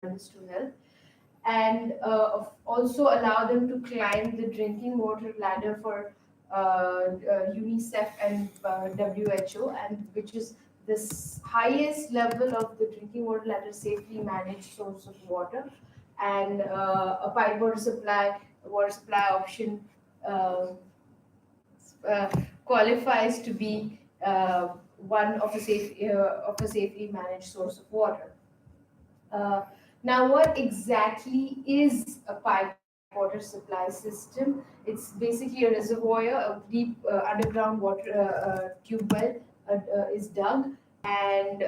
this to help, and also allow them to climb the drinking water ladder for UNICEF and WHO, and which is this highest level of the drinking water ladder, safely managed source of water, and a pipe water supply option uh, uh, qualifies to be one of a safely managed source of water. Uh, Now, what exactly is a pipe water supply system? It's basically a reservoir, a deep underground water tube well is dug, and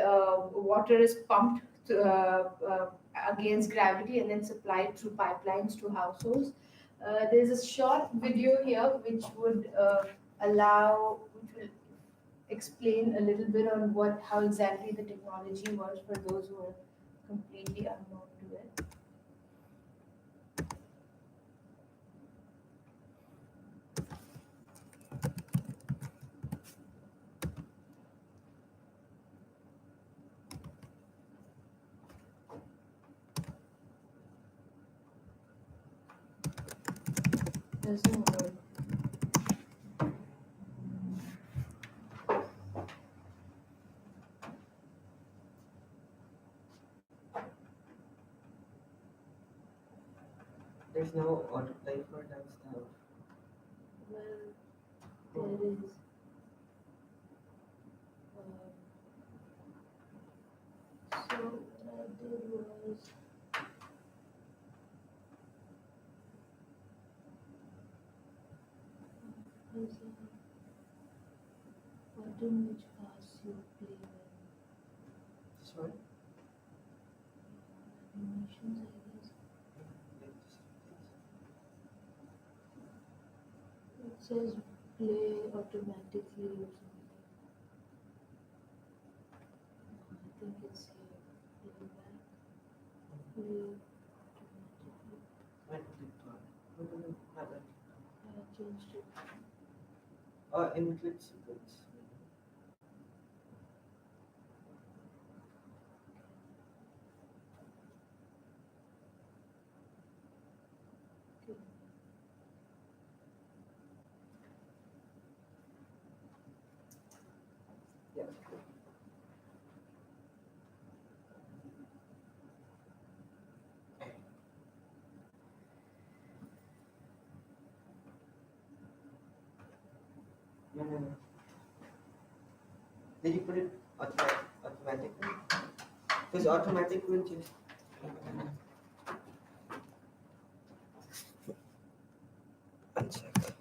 water is pumped against gravity and then supplied through pipelines to households. There's a short video here which will explain a little bit on how exactly the technology works for those who are completely unknown to it. There's no word. There's no autoplay for that stuff. Well, there is. So what I did was there's a button which asks you to play Sorry? animations, I guess. It says play automatically or something. I think it's here. Play back. Play automatically. I did not. What do you have it? I changed it. In clip sequence. Okay. Yeah. No, no, no. Did you put it automatically? Because automatic will just. One sec.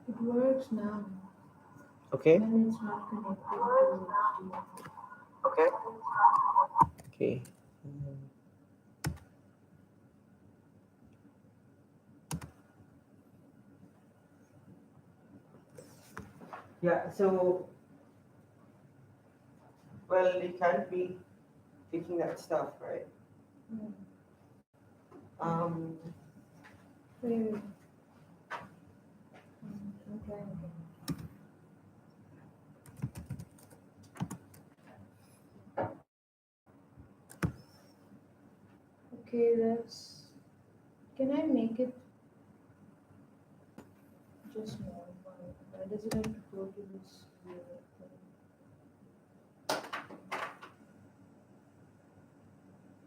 It works now Okay. when it's not connected to HDMI. Okay. Okay. Mm. Yeah, so, well, it can't be taking that stuff, right? Hmm. Um, Wait, wait. I'm trying again. Okay, that's. Can I make it just normal? Why does it have to go to this weird thing?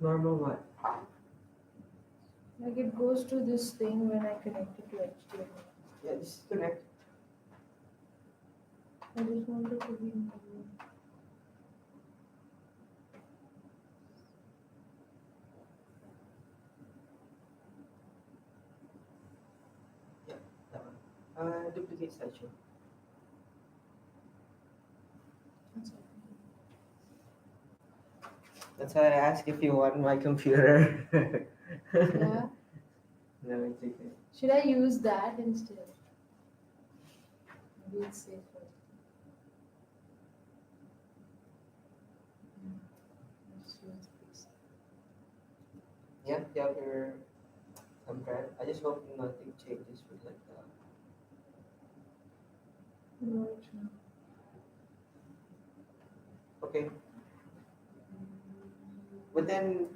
normal what? Like it goes to this thing when I connect it to HDMI. Yeah, just connect. I just want it to be normal. duplicate slideshow. That's why I asked if you want my computer. Yeah. No, it's okay. Should I use that instead? Maybe it's safer. Let's use this. Yeah, you have your thumbprints. I just hope nothing changes with like that. Right now. Okay. But then,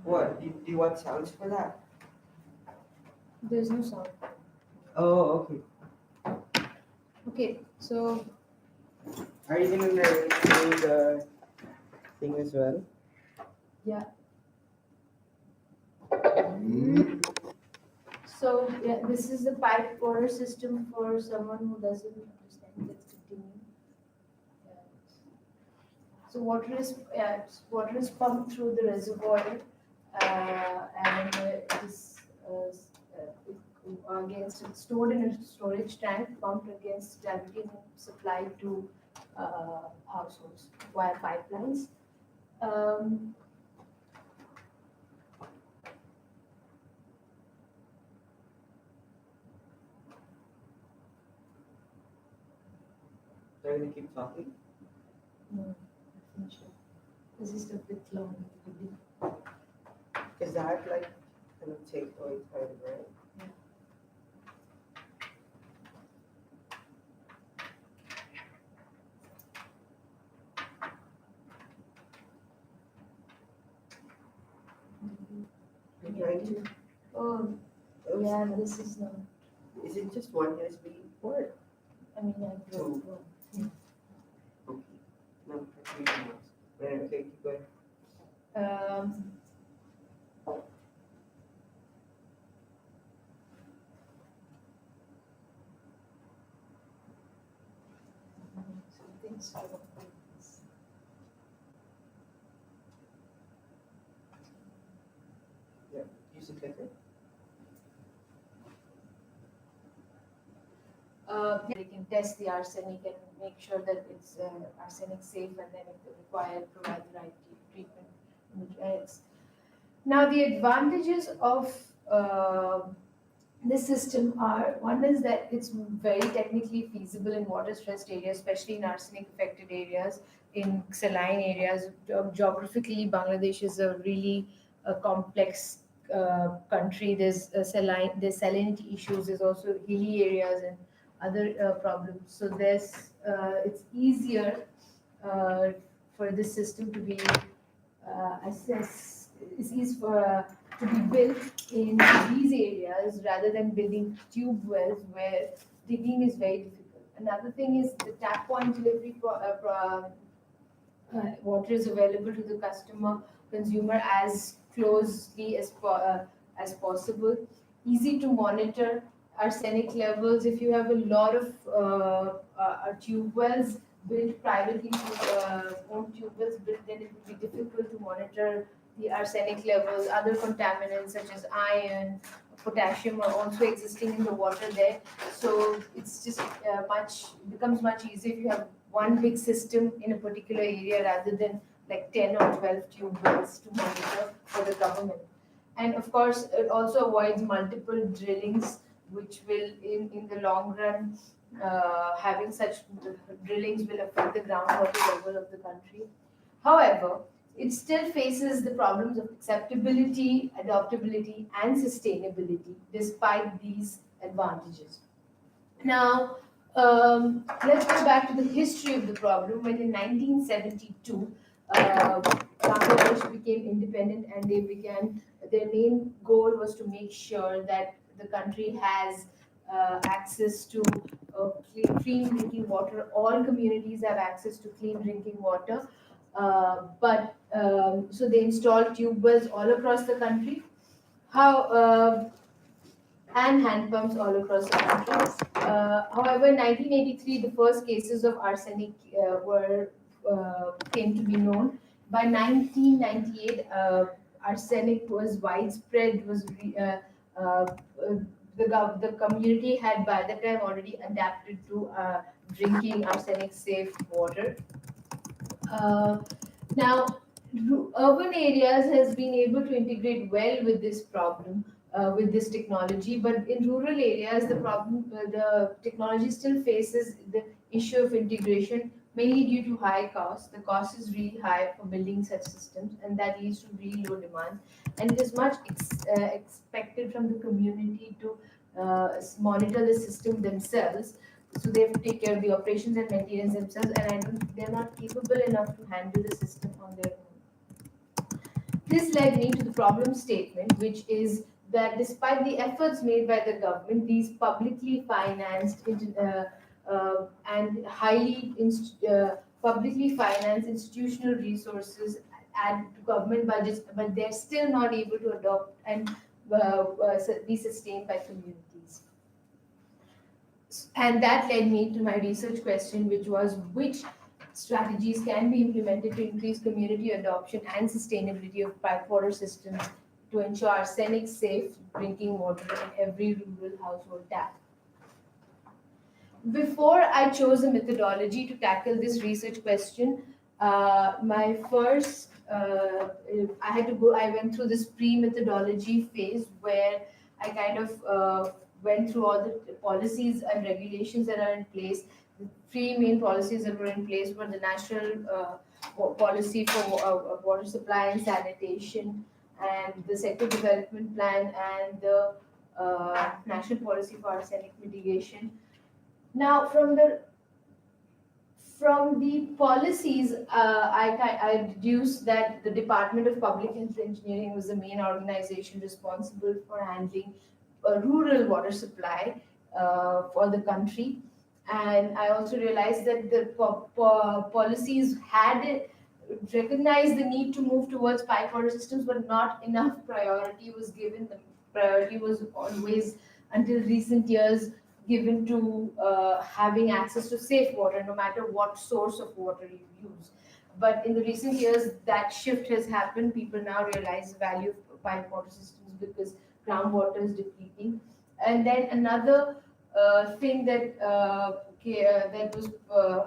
what? Do you want sounds for that? There's no sound. Oh, okay. Okay, so Are you gonna narrate the thing as well? yeah. So yeah, this is the pipe water system for someone who doesn't understand. Let's continue. Yeah. So water is pumped through the reservoir, and it is against it's stored in a storage tank, pumped against gravity and supplied to households via pipelines. Um, They're gonna keep talking. no, finish it. This is a bit long. Is that like gonna take away time, right? You're trying to. Oh, yeah, this is not. Is it just one USB port? I mean, I broke one. Okay. No, that's really nice. Right, okay, keep going. Um, something sort of like this. Yeah, use the clicker. They can test the arsenic and make sure that it's arsenic safe, and then if required, provide the right treatment. Now, the advantages of this system are, one is that it's very technically feasible in water stressed areas, especially in arsenic affected areas, in saline areas. Geographically, Bangladesh is a really complex country. There's salinity issues. There's also hilly areas and other problems. So it's easier uh, for this system to be assess is easy to be built in these areas rather than building tube wells where digging is very difficult. Another thing is the tap point delivery water is available to the consumer as closely as possible. Easy to monitor arsenic levels. If you have a lot of tube wells built privately, owned tube wells built, then it will be difficult to monitor the arsenic levels. Other contaminants such as iron, potassium are also existing in the water there. So it's just becomes much easier if you have one big system in a particular area rather than like 10 or 12 tube wells to monitor for the government. And of course, it also avoids multiple drillings, which will, in the long run, having such drillings will affect the groundwater level of the country. However, it still faces the problems of acceptability, adoptability, and sustainability despite these advantages. Now, let's go back to the history of the problem. When in 1972, Bangladesh became independent, and their main goal was to make sure that the country has access to clean drinking water. All communities have access to clean drinking water. So they installed tube wells all across the country. How and hand pumps all across the country. However, in 1983, the first cases of arsenic were came to be known. By 1998, arsenic was widespread. Was uh, the community had by the time already adapted to drinking arsenic safe water. Uh, Now, urban areas has been able to integrate well with this problem, with this technology, but in rural areas, the technology still faces the issue of integration, mainly due to high costs. The cost is really high for building such systems, and that leads to really low demand. And it is much expected from the community to monitor the system themselves, so they have to take care of the operations and maintenance themselves, and I don't think they're not capable enough to handle the system on their own. This led me to the problem statement, which is that despite the efforts made by the government, these publicly financed and publicly financed institutional resources add to government budgets, but they're still not able to adopt and be sustained by communities. And that led me to my research question, which was which strategies can be implemented to increase community adoption and sustainability of pipewater systems to ensure arsenic safe drinking water in every rural household tap. Before I chose a methodology to tackle this research question, my first I had to go. I went through this pre-methodology phase where I kind of went through all the policies and regulations that are in place. The three main policies that were in place were the national policy for water supply and sanitation, and the sector development plan, and the national policy for arsenic mitigation. Now, from the policies, I deduced that the Department of Public Health Engineering was the main organization responsible for handling rural water supply for the country. And I also realized that the policies had recognized the need to move towards pipe water systems, but not enough priority was given. The priority was always, until recent years, given to having access to safe water, no matter what source of water you use. But in the recent years, that shift has happened. People now realize the value of pipe water systems because groundwater is depleting. And then another thing that was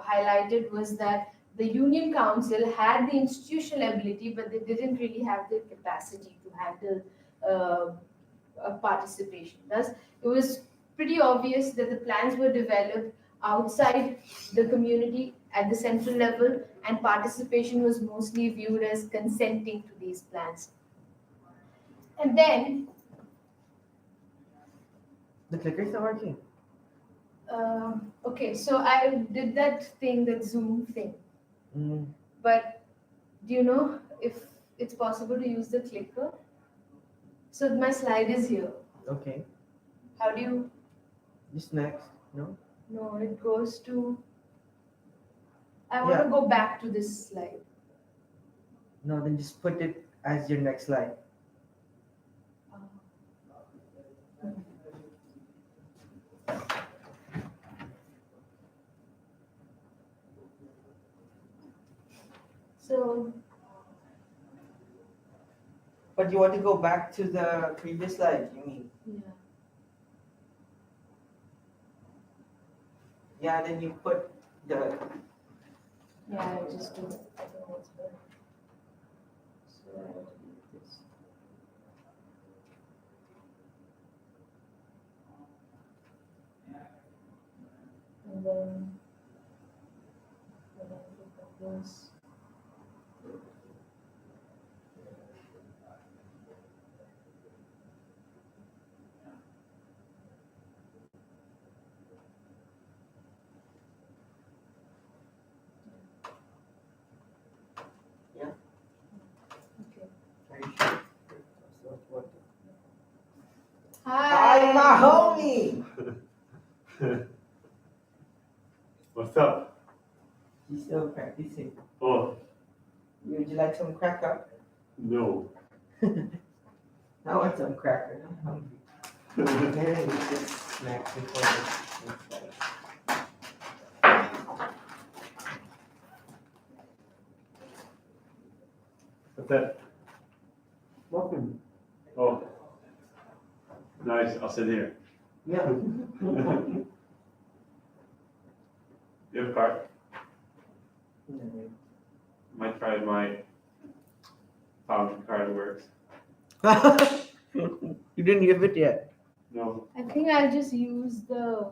highlighted was that the union council had the institutional ability, but they didn't really have the capacity to handle participation. Thus, it was pretty obvious that the plans were developed outside the community at the central level, and participation was mostly viewed as consenting to these plans. And then, The clicker's not working. okay, so I did that thing, that Zoom thing, Mm, but do you know if it's possible to use the clicker? So my slide is here. okay. How do you? Just next. No? No, it goes to. I want Yeah. to go back to this slide. No, then just put it as your next slide. So, But you want to go back to the previous slide, you mean? yeah. Yeah, then you put the. Yeah, I just do it. I think that's better. So I delete this. And then when I look at this, Yeah. okay. Are you sure? So what? Hi. Hi, my homie! What's up? He's still practicing. Oh, Would you like some cracker? no. I want some cracker. I'm hungry. Maybe we just snack before the next slide. What's that? Welcome. Oh, nice. I'll sit here. Yeah. You have a card? No. Might try my fountain card works. You didn't give it yet. No, I think I'll just use the.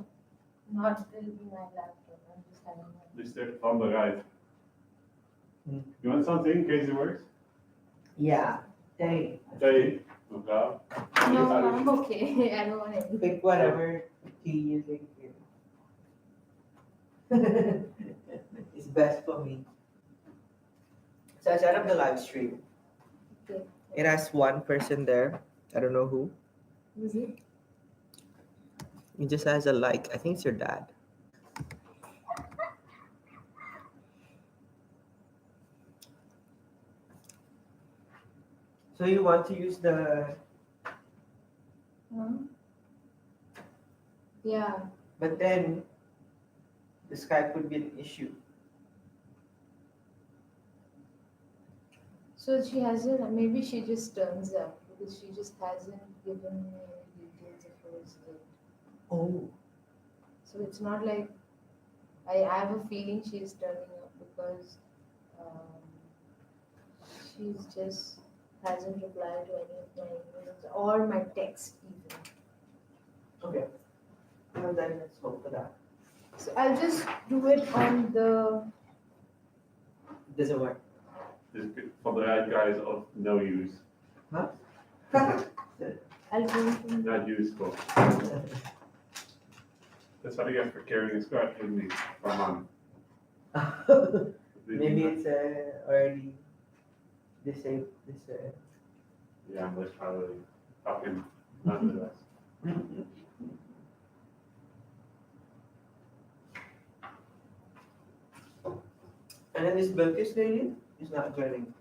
Not will be my laptop. I'm just having one. Mr. Van der Rijt. Hmm. You want something in case it works? Yeah. Dang. Thee, mevrouw. No, Arushi. I'm okay. I don't want any. Pick whatever tea you think is best for me. So I set up the live stream. Okay. It has one person there. I don't know who. Was it? It just has a like. I think it's your dad. So you want to use the, Huh? Yeah. but then the Skype would be an issue. So she hasn't. Maybe she just turns up because she just hasn't given me any details of hers yet. Oh. So it's not like I have a feeling she's turning up because she's just hasn't replied to any of my emails or my text even. Okay. Well then let's hope for that. So I'll just do it on the. Doesn't work. This Van der Rijt guy is of no use. Huh? I'll do it on Not useful. That's what I get for carrying a scratch with me for a month. Maybe it's already disabled. Yeah, that's probably fucking nonetheless. And then this Bilkis lady is not joining.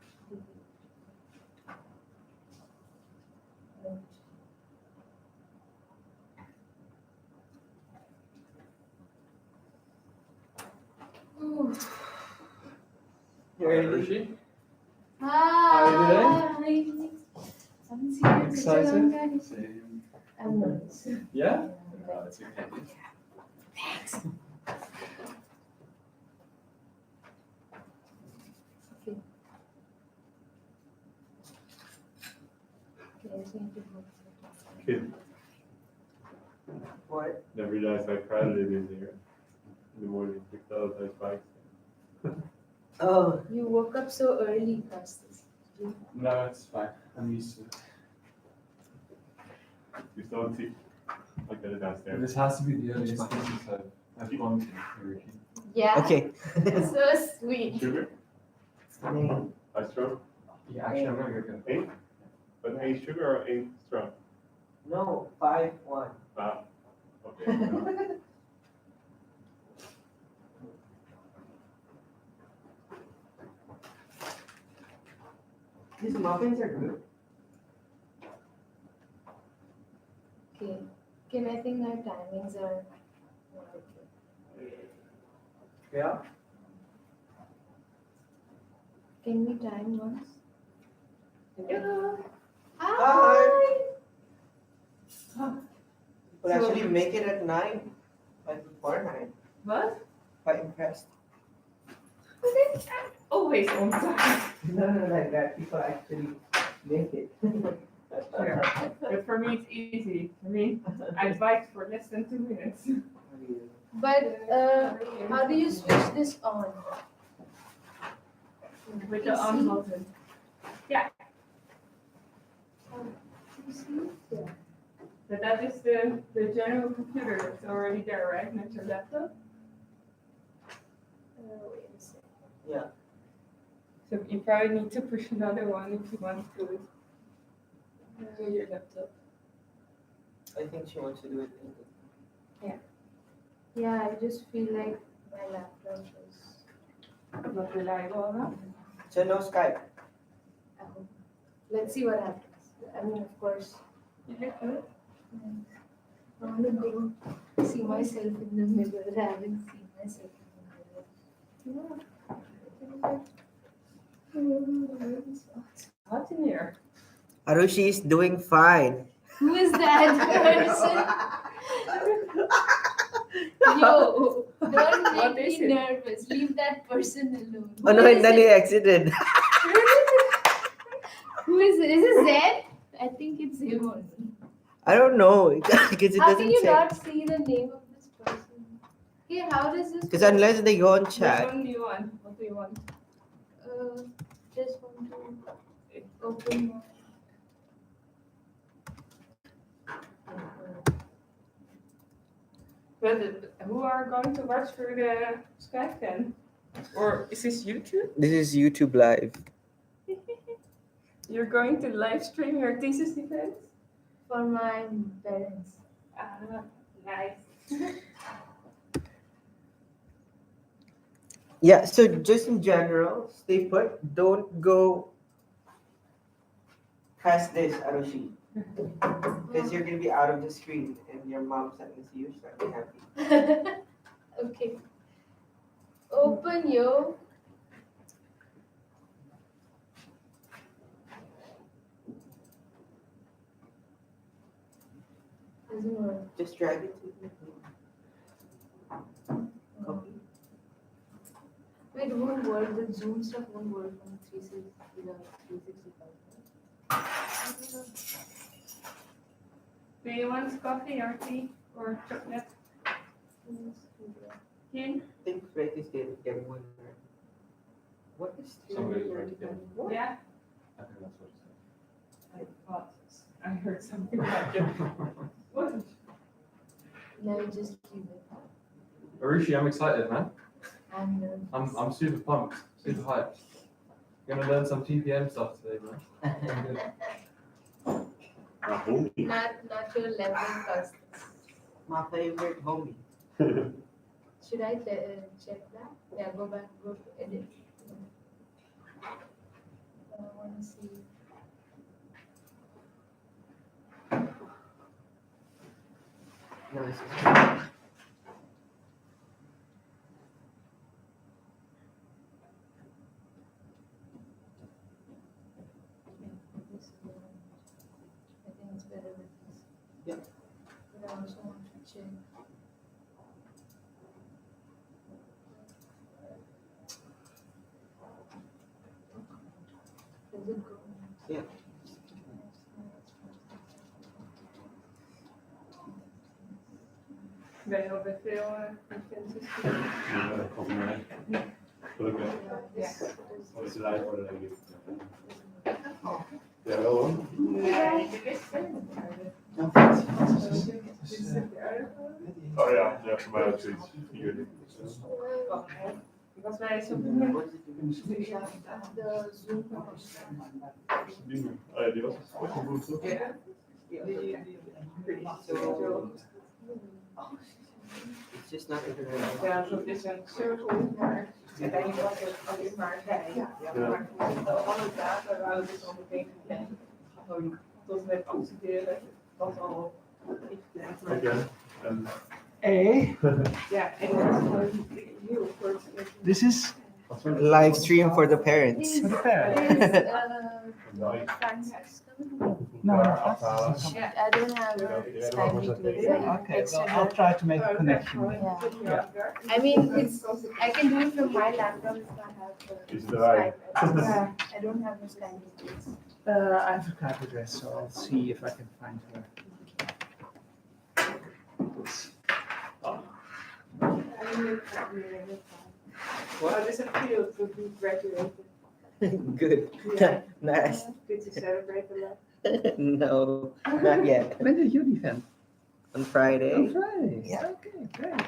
Ooh. You ready? Arushi? Hi. How you haven't seen you in such a long Excited? time. Same. I'm nervous. Yeah? It's okay. Thanks. Okay. Okay, I just need to go. Kid What? never realized how crowded it is here in the morning. Picked up those bikes. Oh, You woke up so early, Costas. No, it's fine. I'm used to it. You still don't see. I'll get it downstairs. This has to be the earliest business I've gone to, Arushi. Yeah. okay. So sweet. Sugar? Name. A straw? Yeah, actually, I'm gonna go get Eight? But a sugar or a straw? No, 5-1. Ah, okay. No. These muffins are good. Okay. Can I think our timings are not okay. Yeah. Can we time once? Hello. Hi. We'll actually make it at 9. Like before 9. What? Quite impressed. Always on time. No, like that. People actually make it. Sure. But for me, it's easy. For me, I biked for less than 2 minutes. But how do you switch this on? With the on button. Yeah. But that is the general computer that's already there, right? Not your laptop. Wait a second. Yeah. So you probably need to push another one if you want to do your laptop. I think she wants to do it. Yeah, I just feel like my laptop is. Not reliable enough. So no Skype. Let's see what happens. I mean, of course, You look good. I want to go see myself in the mirror. I haven't seen myself in the mirror. It's hot in here. Arushi is doing fine. Who is that person? Yo, don't What make is me it? nervous. Leave that person alone. Oh no, Who is then he it? exited. Who is it? Is it Zed? I think it's him only. I don't know because it How can doesn't you say. not see the name of this person? Okay, how does this? Because unless they go on Which chat. one do you want? What do you want? Just want to open my. But who are going to watch through the Skype then? Or is this YouTube? This is YouTube Live. You're going to live stream your thesis defense? For my parents. Ah, nice. Yeah, so just in general, stay put. Don't go past this, Arushi. Because you're going to be out of the screen and your mom's not going to see you, so I'll be happy. Okay. Open yo. Doesn't work. Just drag it to the copy. Wait, it won't work. The Zoom stuff won't work on 365. Do you want coffee or tea or chocolate? Yin? I think Fred is getting everyone. What is Somebody's already dead. Yeah. I think that's what it I thought I heard something like that. What? No, just keep it. said. Arushi, I'm excited, man. I'm nervous. I'm super pumped, super hyped. Gonna learn some TPM stuff today, man. Not your level first. My favorite homie. Should I check that? Yeah, go back, go to edit. I want to see. No, this is This is the one. I think it's better with this. Yeah. But I also want to check. Does it go? Yeah. Ben je al bij veel conferences Wat is de lijn voor de denk ik? Ja, wel hoor. Nee, dit is Oh ja, ja, voor mij ook zoiets. Hier. Was wij zo The Zoom. Oh ja, die was het. Goed, toch? so it's just not internet. Ja, dat is een cirkel, maar uiteindelijk was het alleen maar hij. Maar alle data waren dus al meteen gepland. Gewoon tot en met accepteren, was al gepland. Oké. En Ja, en dat is gewoon heel kort. This is Live stream for the parents. for the parent. Francis coming? No, afhalen. I don't have Skype meetings. Okay, well, I'll try to make a connection. Yeah. I mean, I can do it from my laptop if I have Is the it right? Skype. I don't have the Skype meetings. I have a Skype address, so I'll see if I can find her. What is it feel to be graduated? Good. Yeah. Nice. Did you celebrate a lot? No, not yet. When did you defend? On Friday. On Friday. Yeah. Okay, great.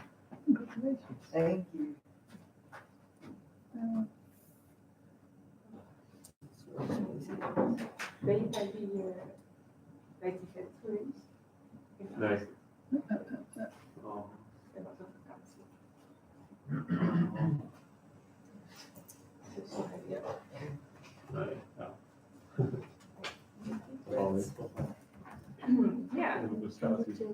Congratulations. Thank you. Ben je bij die vet geweest? Nee. Oh. Dat was een vakantie. Nee, ja. Oh, dit is toch Ja, een frustratie.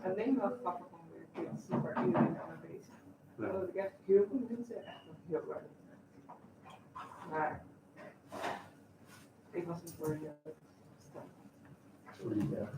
alleen wel grappig om weer super uren aan bezig. Ja. Dat ik echt heel veel mensen echt nog heel erg. Maar ik was niet voor je. Sorry, ja.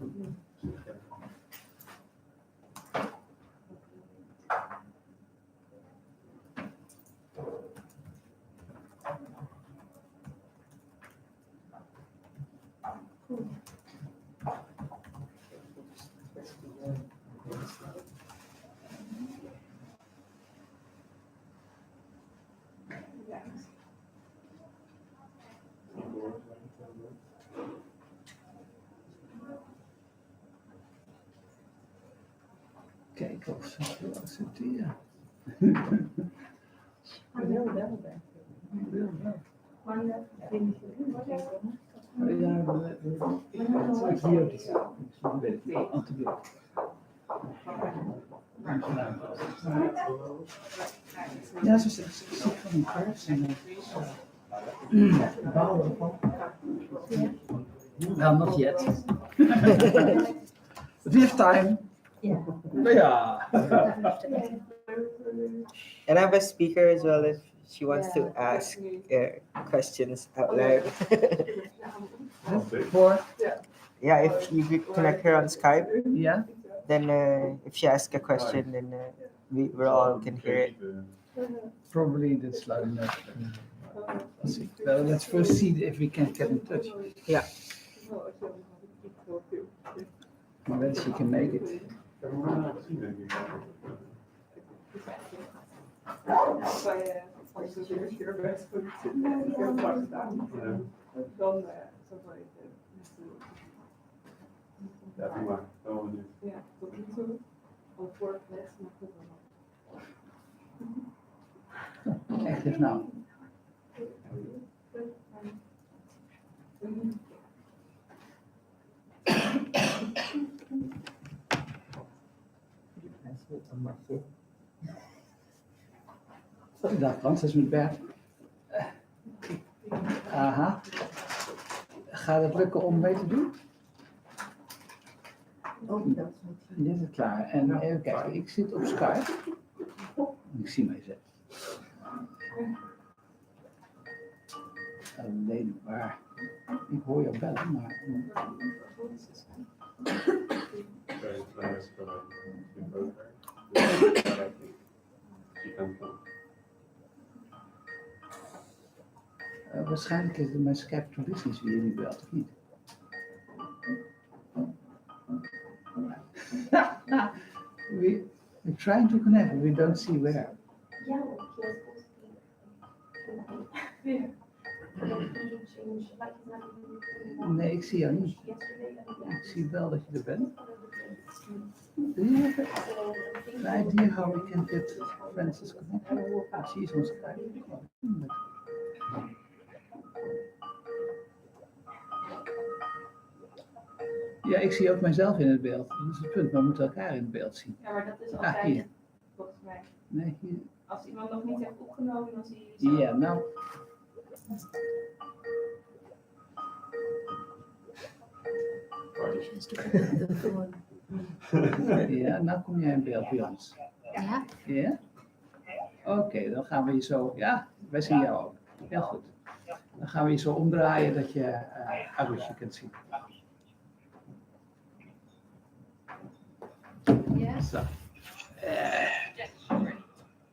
Kijken of ze het wil accepteren. Ja, ze zit van een kruis en bouwen van. Well, not yet. But we have time. Yeah. And I have a speaker as well if she wants to ask questions out loud. For Yeah, if you could connect her on Skype, yeah. then if she asks a question, then we all can hear it. Probably that's loud enough. Let's see. Well, let's first see if we can get in touch. Yeah. And then she can make it. Ja, prima. Wel benieuwd. Ja, tot nu toe. Al voor het les, maar goed dan. Active now. Dag Frans, dat is met Bert. Aha. Gaat het lukken om mee te doen? Dit is het klaar. En even kijken, ik zit op Skype. Ik zie mijzelf. Alleen maar. Ik hoor je bellen, maar. Waarschijnlijk is het mijn Skype to Business wie jullie belt, of niet? We're trying to connect, we don't see where. Nee, ik zie jou niet. Ik zie wel dat je er bent. Do you have an idea how we can get Francis connected? She's on Skype. Ja, ik zie ook mijzelf in het beeld. Dat is het punt, we moeten elkaar in het beeld zien. Ja, maar dat is Ah, altijd, hier. volgens mij. Nee, hier. Als iemand nog niet heeft opgenomen, dan zie je Ja, nou. Ja, nou kom jij in beeld bij ons. Ja. Ja? Oké, dan gaan we je zo. Ja, wij zien jou ook. Heel goed. Dan gaan we je zo omdraaien dat je Arushi kunt zien. Yeah. Zo.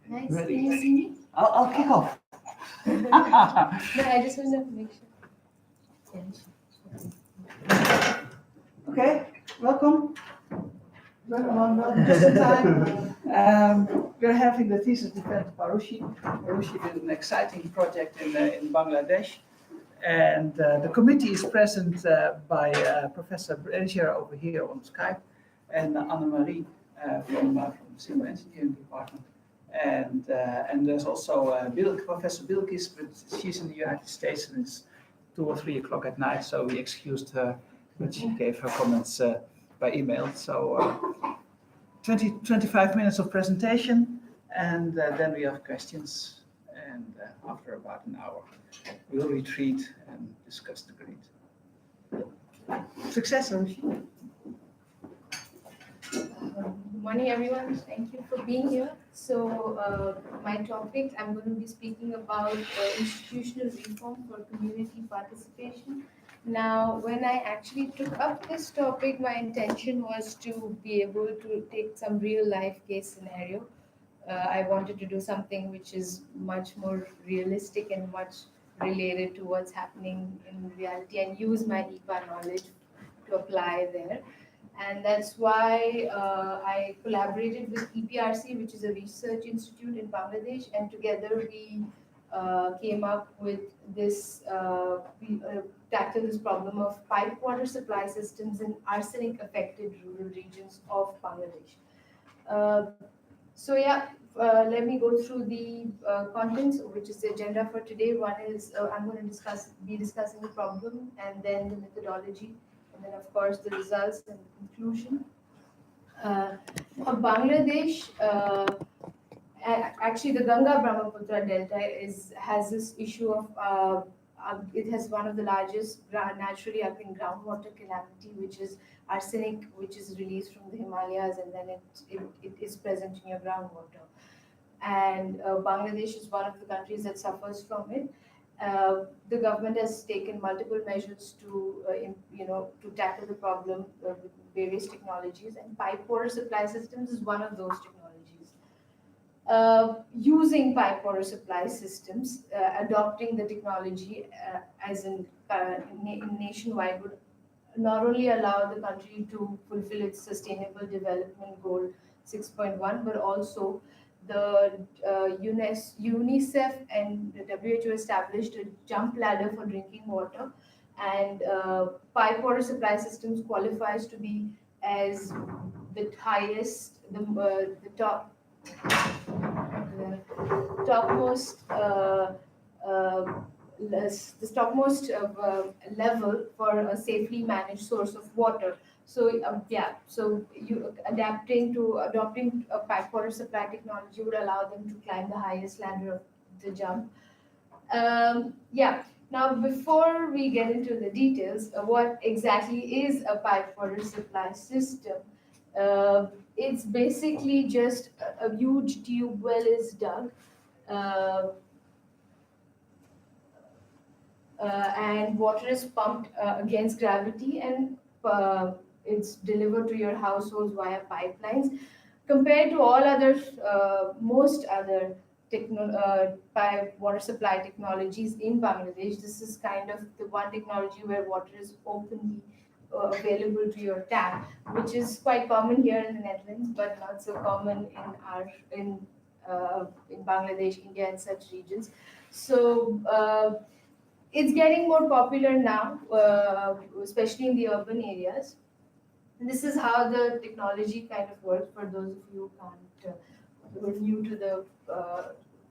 Nice. Ready. Can you see me? I'll kick off. No, I just want to make sure. Okay, welcome. Welcome, just in time. We're having the thesis defense of Arushi. Arushi did an exciting project in Bangladesh. And the committee is present by Professor Brazier over here on Skype and Anne-Marie from the Civil Engineering Department. And there's also Professor Bilkis, but she's in the United States and it's 2 or 3 o'clock at night, so we excused her, but she gave her comments by email. So 25 minutes of presentation, and then we have questions. And after about an hour, we'll retreat and discuss the grade. Success, Arushi. Good morning, everyone. Thank you for being here. So, my topic, I'm going to be speaking about institutional reform for community participation. Now, when I actually took up this topic, my intention was to be able to take some real life case scenario. I wanted to do something which is much more realistic and much related to what's happening in reality and use my EPA knowledge to apply there. And that's why I collaborated with EPRC, which is a research institute in Bangladesh, and together we came up with this, we tackled this problem of pipe water supply systems in arsenic affected rural regions of Bangladesh. Uh, so yeah, let me go through the contents, which is the agenda for today. One is I'm going to be discussing the problem, and then the methodology, and then of course the results and conclusion. For Bangladesh, actually the Ganga Brahmaputra Delta has this issue of it has one of the largest naturally occurring groundwater calamity, which is arsenic, which is released from the Himalayas, and then it is present in your groundwater. And Bangladesh is one of the countries that suffers from it. The government has taken multiple measures to, to tackle the problem with various technologies, and pipe water supply systems is one of those technologies. Using pipe water supply systems, adopting the technology as in nationwide would not only allow the country to fulfill its Sustainable Development Goal 6.1, but also the UNICEF and the WHO established a jump ladder for drinking water, and pipe water supply systems qualifies to be as the highest, the topmost uh, the topmost level for a safely managed source of water. So so you adopting a pipe water supply technology would allow them to climb the highest ladder of the jump. Now, before we get into the details, what exactly is a pipe water supply system? It's basically just a huge tube well is dug, uh, and water is pumped against gravity, and it's delivered to your households via pipelines. Compared to all other, most other pipe water supply technologies in Bangladesh, this is kind of the one technology where water is openly available to your tap, which is quite common here in the Netherlands, but not so common in Bangladesh, India, and such regions. So. It's getting more popular now, especially in the urban areas. And this is how the technology kind of works for those of you who are new to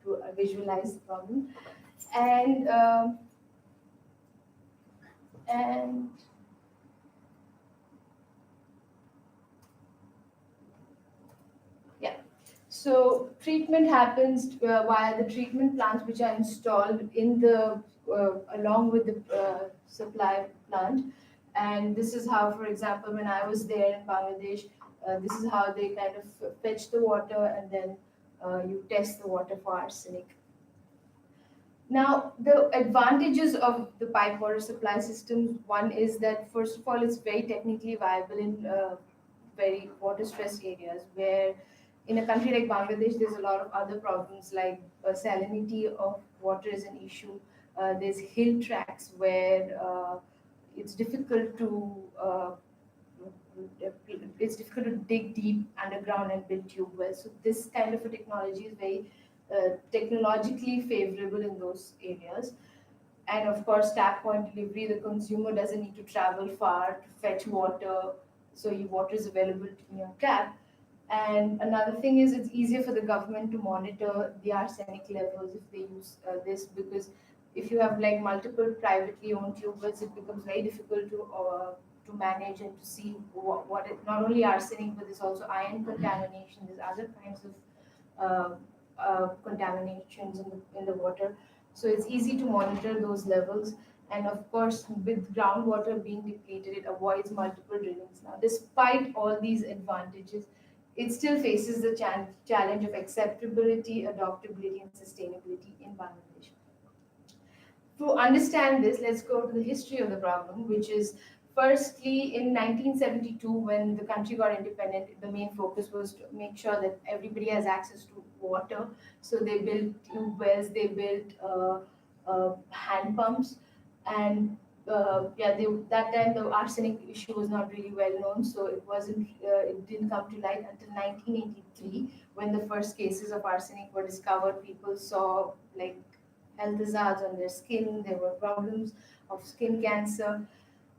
to visualize the problem. And and yeah, so treatment happens via the treatment plants which are installed in the along with the supply plant. And this is how, for example, when I was there in Bangladesh, this is how they kind of fetch the water, and then you test the water for arsenic. Now, the advantages of the pipe water supply systems, one is that first of all, it's very technically viable in very water stressed areas where in a country like Bangladesh, there's a lot of other problems like salinity of water is an issue. There's hill tracks where it's difficult to dig deep underground and build tube wells. So this kind of a technology is very technologically favorable in those areas. And of course, tap point delivery, the consumer doesn't need to travel far to fetch water, so your water is available in your tap. And another thing is it's easier for the government to monitor the arsenic levels if they use this, because if you have like multiple privately owned tube wells, it becomes very difficult to manage and to see what it, not only arsenic, but there's also iron contamination, there's other kinds of contaminations in the water. So it's easy to monitor those levels. And of course, with groundwater being depleted, it avoids multiple drillings. Now, despite all these advantages, it still faces the challenge of acceptability, adoptability, and sustainability in Bangladesh. To understand this, let's go to the history of the problem, which is firstly in 1972, when the country got independent, the main focus was to make sure that everybody has access to water. So they built tube wells, they built hand pumps, and that time the arsenic issue was not really well known, so it didn't come to light until 1983 when the first cases of arsenic were discovered. People saw like health hazards on their skin. There were problems of skin cancer.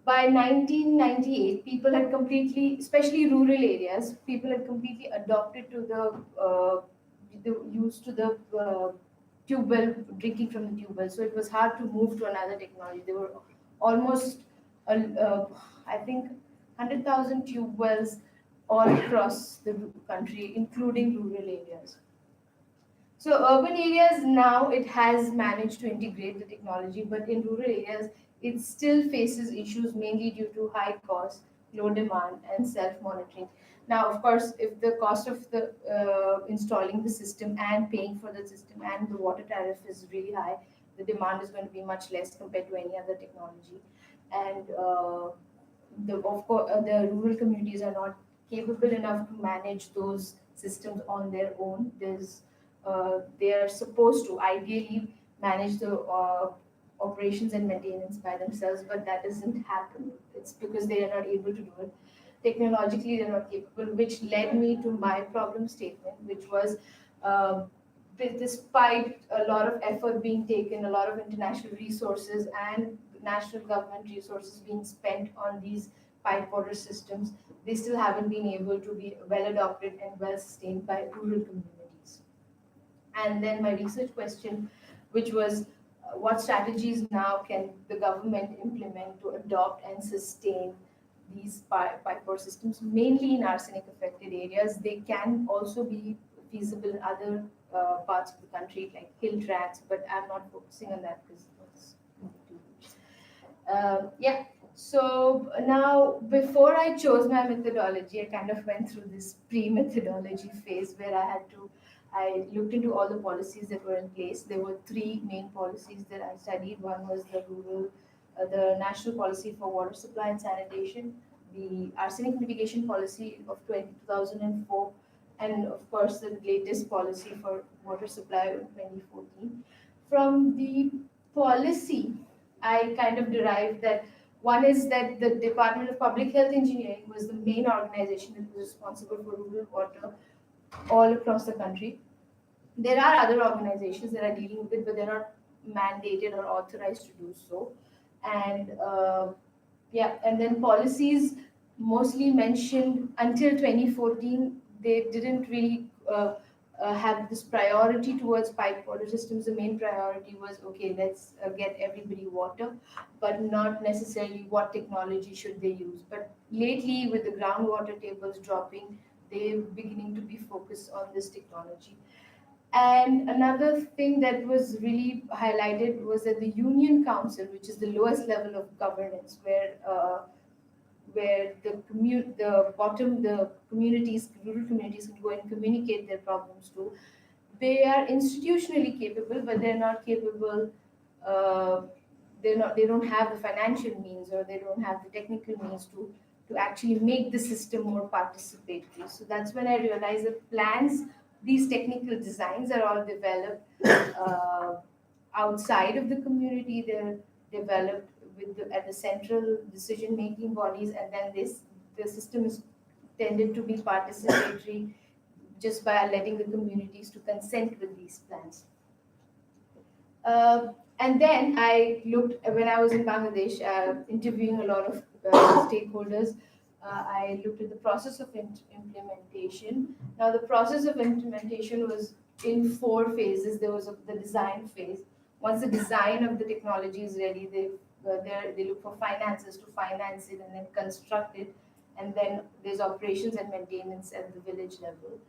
By 1998, people had completely, especially rural areas, people had completely adopted to the use to the tube well, drinking from the tube well. So it was hard to move to another technology. There were almost, I think, 100,000 tube wells all across the country, including rural areas. So urban areas now it has managed to integrate the technology, but in rural areas it still faces issues mainly due to high cost, low demand, and self-monitoring. Now, of course, if the cost of the installing the system and paying for the system and the water tariff is really high, the demand is going to be much less compared to any other technology. And the rural communities are not capable enough to manage those systems on their own. They are supposed to ideally manage the operations and maintenance by themselves, but that doesn't happen. It's because they are not able to do it. Technologically, they're not capable, which led me to my problem statement, which was uh, despite a lot of effort being taken, a lot of international resources and national government resources being spent on these pipe water systems, they still haven't been able to be well adopted and well sustained by rural communities. And then my research question, which was what strategies now can the government implement to adopt and sustain these pipeline systems, mainly in arsenic affected areas. They can also be feasible in other parts of the country, like hill tracts, but I'm not focusing on that because it's too yeah. So now, before I chose my methodology, I kind of went through this pre-methodology phase where I looked into all the policies that were in place. There were three main policies that I studied. One was the National Policy for Water Supply and Sanitation, the Arsenic Mitigation Policy of 2004, and of course the latest policy for water supply in 2014. From the policy, I kind of derived that one is that the Department of Public Health Engineering was the main organization that was responsible for rural water all across the country. There are other organizations that are dealing with it, but they're not mandated or authorized to do so. And and then policies mostly mentioned until 2014, they didn't really have this priority towards pipe water systems. The main priority was okay, let's get everybody water, but not necessarily what technology should they use. But lately, with the groundwater tables dropping, they're beginning to be focused on this technology. And another thing that was really highlighted was that the Union Council, which is the lowest level of governance, where the communities, rural communities can go and communicate their problems to. They are institutionally capable, but they're not capable. Uh, they don't have the financial means or they don't have the technical means to actually make the system more participatory. So that's when I realized that these technical designs are all developed outside of the community. They're developed at the central decision making bodies, and then the system is tended to be participatory just by letting the communities to consent with these plans. And then I looked when I was in Bangladesh, interviewing a lot of stakeholders. I looked at the process of implementation. Now, the process of implementation was in four phases. There was the design phase. Once the design of the technology is ready, they look for finances to finance it and then construct it. And then there's operations and maintenance at the village level.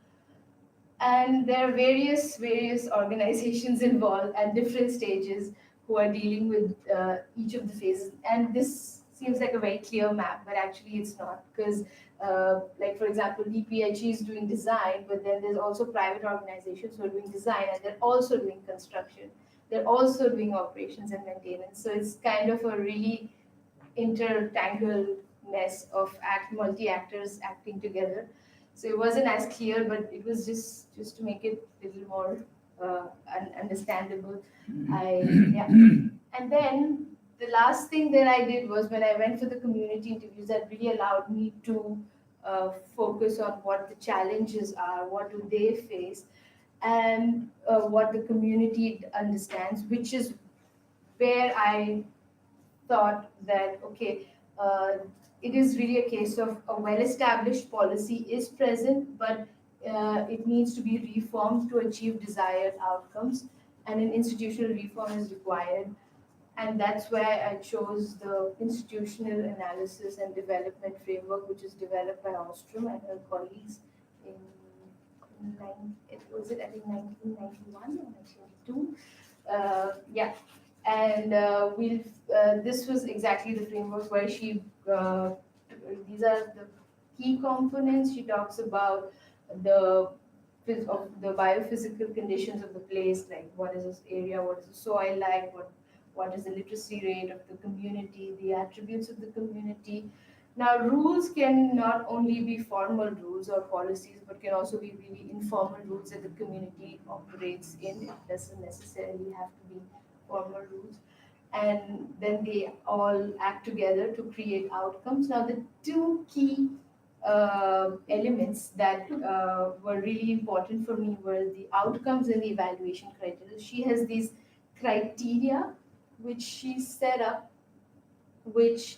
And there are various organizations involved at different stages who are dealing with each of the phases. And this seems like a very clear map, but actually it's not, because like for example, DPHE is doing design, but then there's also private organizations who are doing design and they're also doing construction. They're also doing operations and maintenance. So it's kind of a really intertangled mess of multi-actors acting together. So it wasn't as clear, but it was just to make it a little more understandable. Yeah. And then the last thing that I did was when I went for the community interviews, that really allowed me to focus on what the challenges are, what do they face, and what the community understands, which is where I thought that, okay, uh, it is really a case of a well-established policy is present, but it needs to be reformed to achieve desired outcomes, and an institutional reform is required. And that's why I chose the institutional analysis and development framework, which is developed by Ostrom and her colleagues in it was it I think 1991 or 1992. Yeah, and this was exactly the framework where she these are the key components. She talks about the of the biophysical conditions of the place, like what is this area, what is the soil like, what is the literacy rate of the community, the attributes of the community. Now, rules can not only be formal rules or policies, but can also be really informal rules that the community operates in. It doesn't necessarily have to be formal rules. And then they all act together to create outcomes. Now, the two key elements that were really important for me were the outcomes and the evaluation criteria. She has these criteria which she set up, which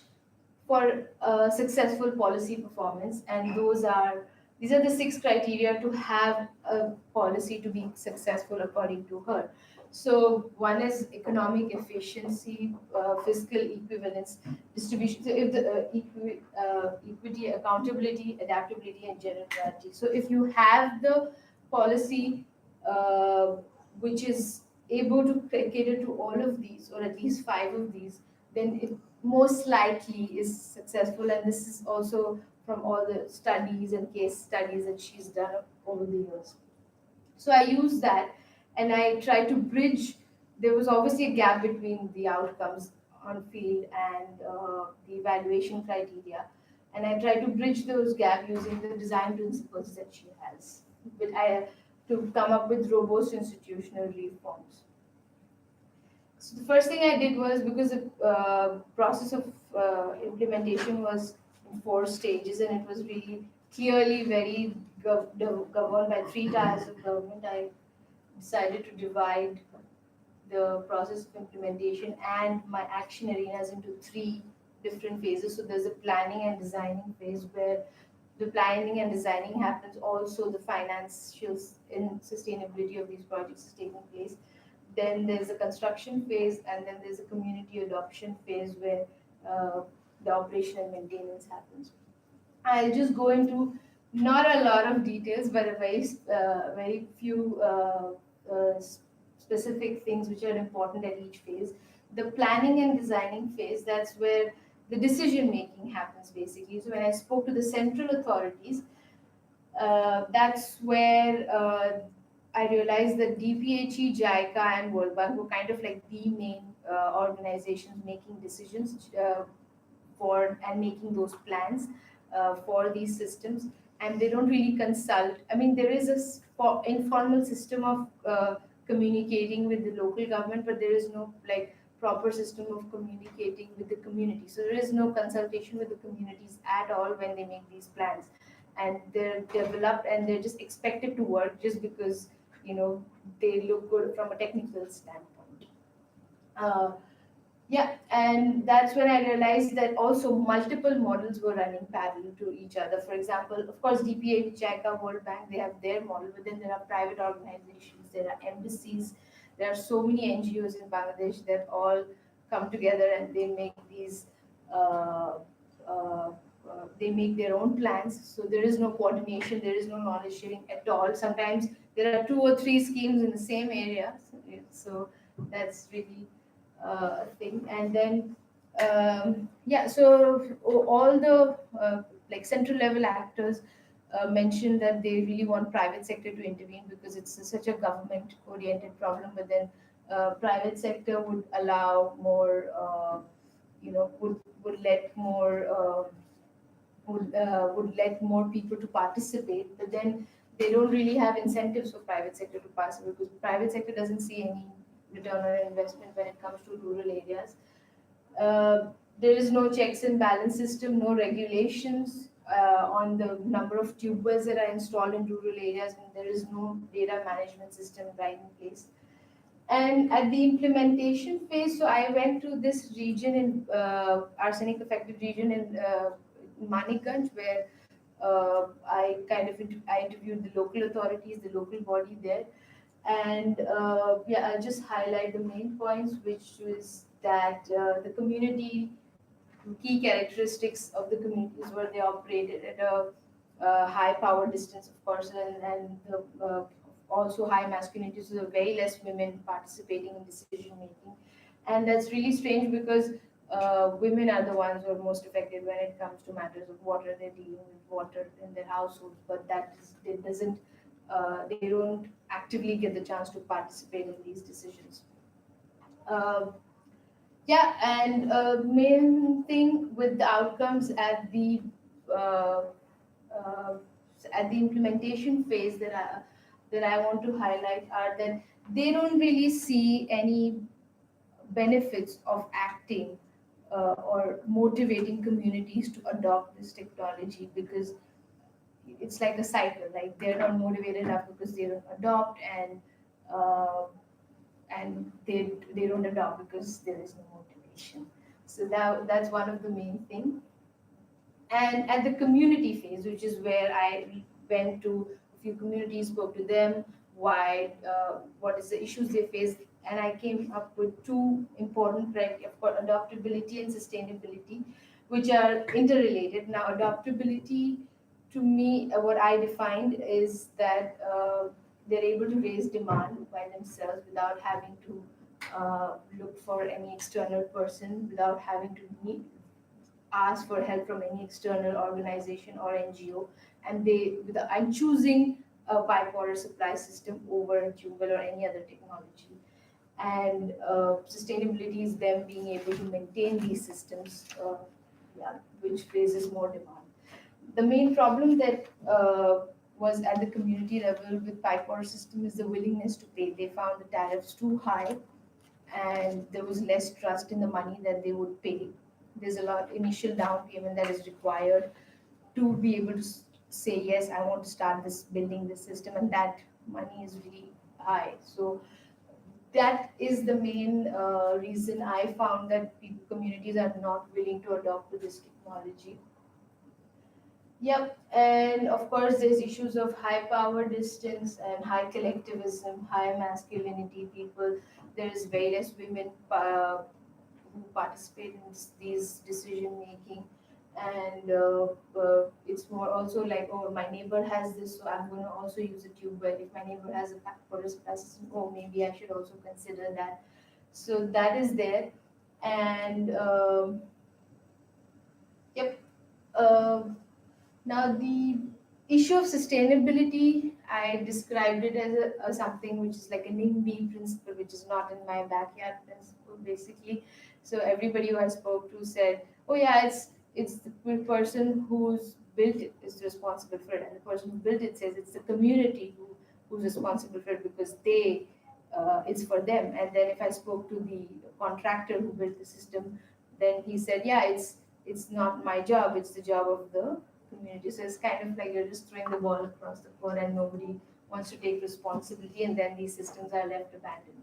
for successful policy performance, and these are the six criteria to have a policy to be successful according to her. So one is economic efficiency, fiscal equivalence, distribution. So if the equity, accountability, adaptability, and generality. So if you have the policy uh, which is able to cater to all of these, or at least five of these, then it most likely is successful. And this is also from all the studies and case studies that she's done over the years. So I use that, and I try to bridge. There was obviously a gap between the outcomes on field and the evaluation criteria, and I try to bridge those gaps using the design principles that she has, but I to come up with robust institutional reforms. So the first thing I did was, because the process of implementation was in four stages, and it was really clearly very governed by three tiers of government, I decided to divide the process of implementation and my action arenas into three different phases. So there's a planning and designing phase, where the planning and designing happens. Also, the financial and sustainability of these projects is taking place. Then there's a construction phase, and then there's a community adoption phase, where uh, the operation and maintenance happens. I'll just go into not a lot of details, but a very few specific things which are important at each phase. The planning and designing phase, that's where the decision making happens basically. So when I spoke to the central authorities, that's where I realized that DPHE, JICA, and World Bank were kind of like the main organizations making decisions for and making those plans for these systems, and they don't really consult. I mean, there is a informal system of communicating with the local government, but there is no like proper system of communicating with the community. So there is no consultation with the communities at all when they make these plans, and they're developed and they're just expected to work just because they look good from a technical standpoint. Uh, yeah, and that's when I realized that also multiple models were running parallel to each other. For example, of course, DPA, JICA, World Bank, they have their model, but then there are private organizations, there are embassies, there are so many NGOs in Bangladesh that all come together and they make these, uh, uh, they make their own plans. So there is no coordination, there is no knowledge sharing at all. Sometimes there are two or three schemes in the same area. So that's really thing. And then yeah, so all the like central level actors mentioned that they really want private sector to intervene because it's such a government oriented problem. But then private sector would allow more would let more would let more people to participate. But then they don't really have incentives for private sector to participate because private sector doesn't see any return on investment when it comes to rural areas. There is no checks and balance system, no regulations on the number of tube wells that are installed in rural areas, and there is no data management system right in place. And at the implementation phase, so I went to this region in arsenic affected region in Manikganj, where I kind of I interviewed the local authorities, the local body there, and yeah, I'll just highlight the main points, which was that the community key characteristics of the communities where they operated at a high power distance, of course, and also high masculinity, so there were very less women participating in decision making. And that's really strange because women are the ones who are most affected when it comes to matters of water. They're dealing with water in their households, but it doesn't, they don't actively get the chance to participate in these decisions. Uh, yeah, and main thing with the outcomes uh, uh, at the implementation phase that I want to highlight are that they don't really see any benefits of acting or motivating communities to adopt this technology because it's like a cycle. Like they're not motivated enough because they don't adopt, uh, and they don't adopt because there is no motivation. So that's one of the main thing. And at the community phase, which is where I went to a few communities, spoke to them, why, what is the issues they face, and I came up with two important criteria for adaptability and sustainability, which are interrelated. Now, adaptability, to me, what I defined is that they're able to raise demand by themselves without having to look for any external person, without having to ask for help from any external organization or NGO, and I'm choosing a pipewater supply system over tube well or any other technology. And sustainability is them being able to maintain these systems, yeah, which raises more demand. The main problem that was at the community level with pipewater system is the willingness to pay. They found the tariffs too high and there was less trust in the money that they would pay. There's a lot initial down payment that is required to be able to say yes, I want to start this building this system, and that money is really high. So that is the main reason I found that people, communities are not willing to adopt to this technology. Yep, and of course, there's issues of high power distance and high collectivism, high masculinity. People, there is very less women who participate in these decision making, and it's more also like, oh, my neighbor has this, so I'm going to also use a tube well. If my neighbor has a porous system, oh, maybe I should also consider that. So that is there, and yep. Um Now, the issue of sustainability, I described it as a something which is like a NIMBY principle, which is not in my backyard principle, basically. So everybody who I spoke to said, "Oh yeah, it's the person who's built it is responsible for it, and the person who built it says it's the community who's responsible for it because it's for them." And then if I spoke to the contractor who built the system, then he said, "Yeah, it's not my job; it's the job of the community." So it's kind of like you're just throwing the ball across the court and nobody wants to take responsibility, and then these systems are left abandoned.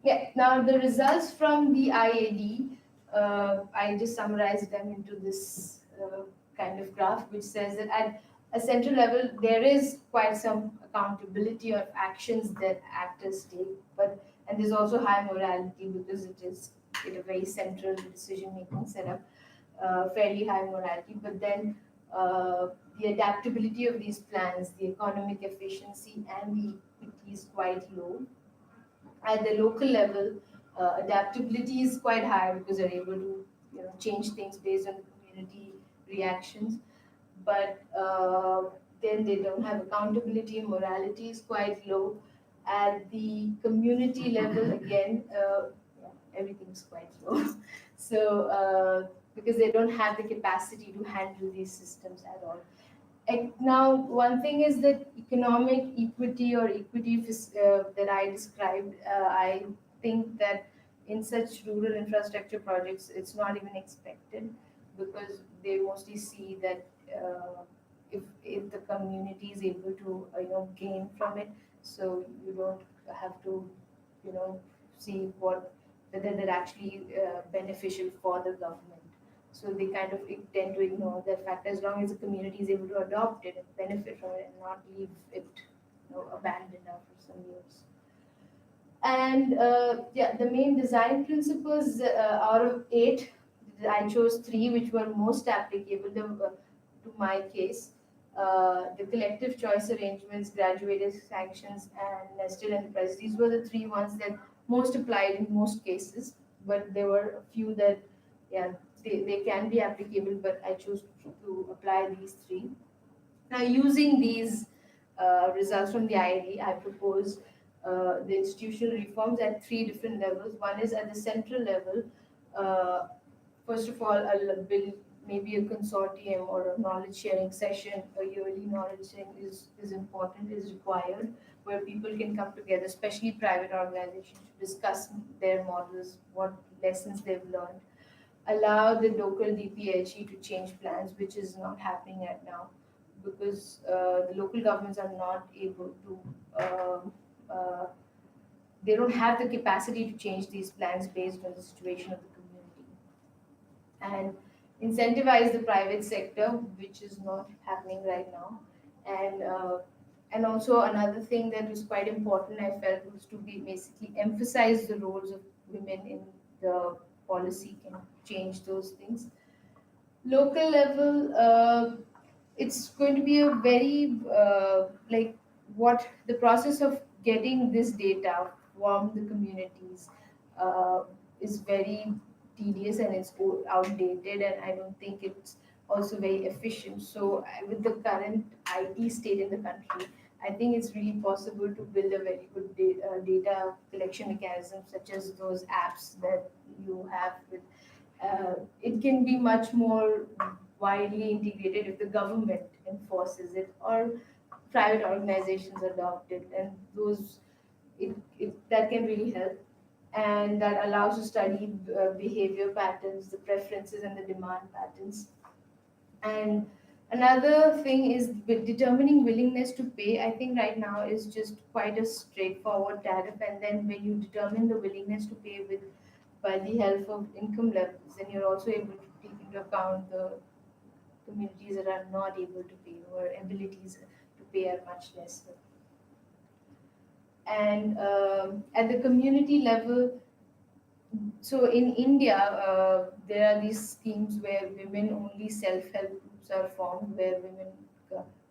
Yeah, now the results from the IAD, I just summarized them into this kind of graph, which says that at a central level, there is quite some accountability of actions that actors take, but and there's also high morality because it is in a very central decision-making setup, fairly high morality, but then the adaptability of these plans, the economic efficiency, and the equity is quite low. At the local level, adaptability is quite high because they're able to change things based on the community reactions. But then they don't have accountability. Morality is quite low. At the community level, again, everything's quite low. So because they don't have the capacity to handle these systems at all. Now, one thing is that economic equity or that I described, I think that in such rural infrastructure projects, it's not even expected because they mostly see that if the community is able to gain from it, so you don't have to see whether they're actually beneficial for the government. So they kind of tend to ignore that fact as long as the community is able to adopt it and benefit from it and not leave it abandoned after some years. And yeah, the main design principles out of eight, I chose three which were most applicable to my case. The collective choice arrangements, graduated sanctions, and nested enterprise. These were the three ones that most applied in most cases, but there were a few that, yeah, they can be applicable, but I chose to apply these three. Now, using these results from the IID, I propose the institutional reforms at three different levels. One is at the central level. Uh, First of all, I'll build maybe a consortium or a knowledge sharing session. A yearly knowledge sharing is important, is required, where people can come together, especially private organizations, to discuss their models, what lessons they've learned. Allow the local DPHE to change plans, which is not happening right now because the local governments are not able to, uh, they don't have the capacity to change these plans based on the situation of the community. And incentivize the private sector, which is not happening right now. And and also another thing that was quite important, I felt, was to be basically emphasize the roles of women in the policy can change those things. Local level, it's going to be a very like what the process of getting this data from the communities uh, is very tedious and it's outdated, and I don't think it's also very efficient. So with the current IT state in the country, I think it's really possible to build a very good data collection mechanism, such as those apps that you have with it can be much more widely integrated if the government enforces it or private organizations adopt it, and that can really help. And that allows to study behavior patterns, the preferences and the demand patterns. And another thing is with determining willingness to pay. I think right now is just quite a straightforward tariff, and then when you determine the willingness to pay with by the help of income levels, then you're also able to take into account the communities that are not able to pay or abilities to pay are much lesser. And at the community level, so in India, there are these schemes where women only self-help groups are formed, where women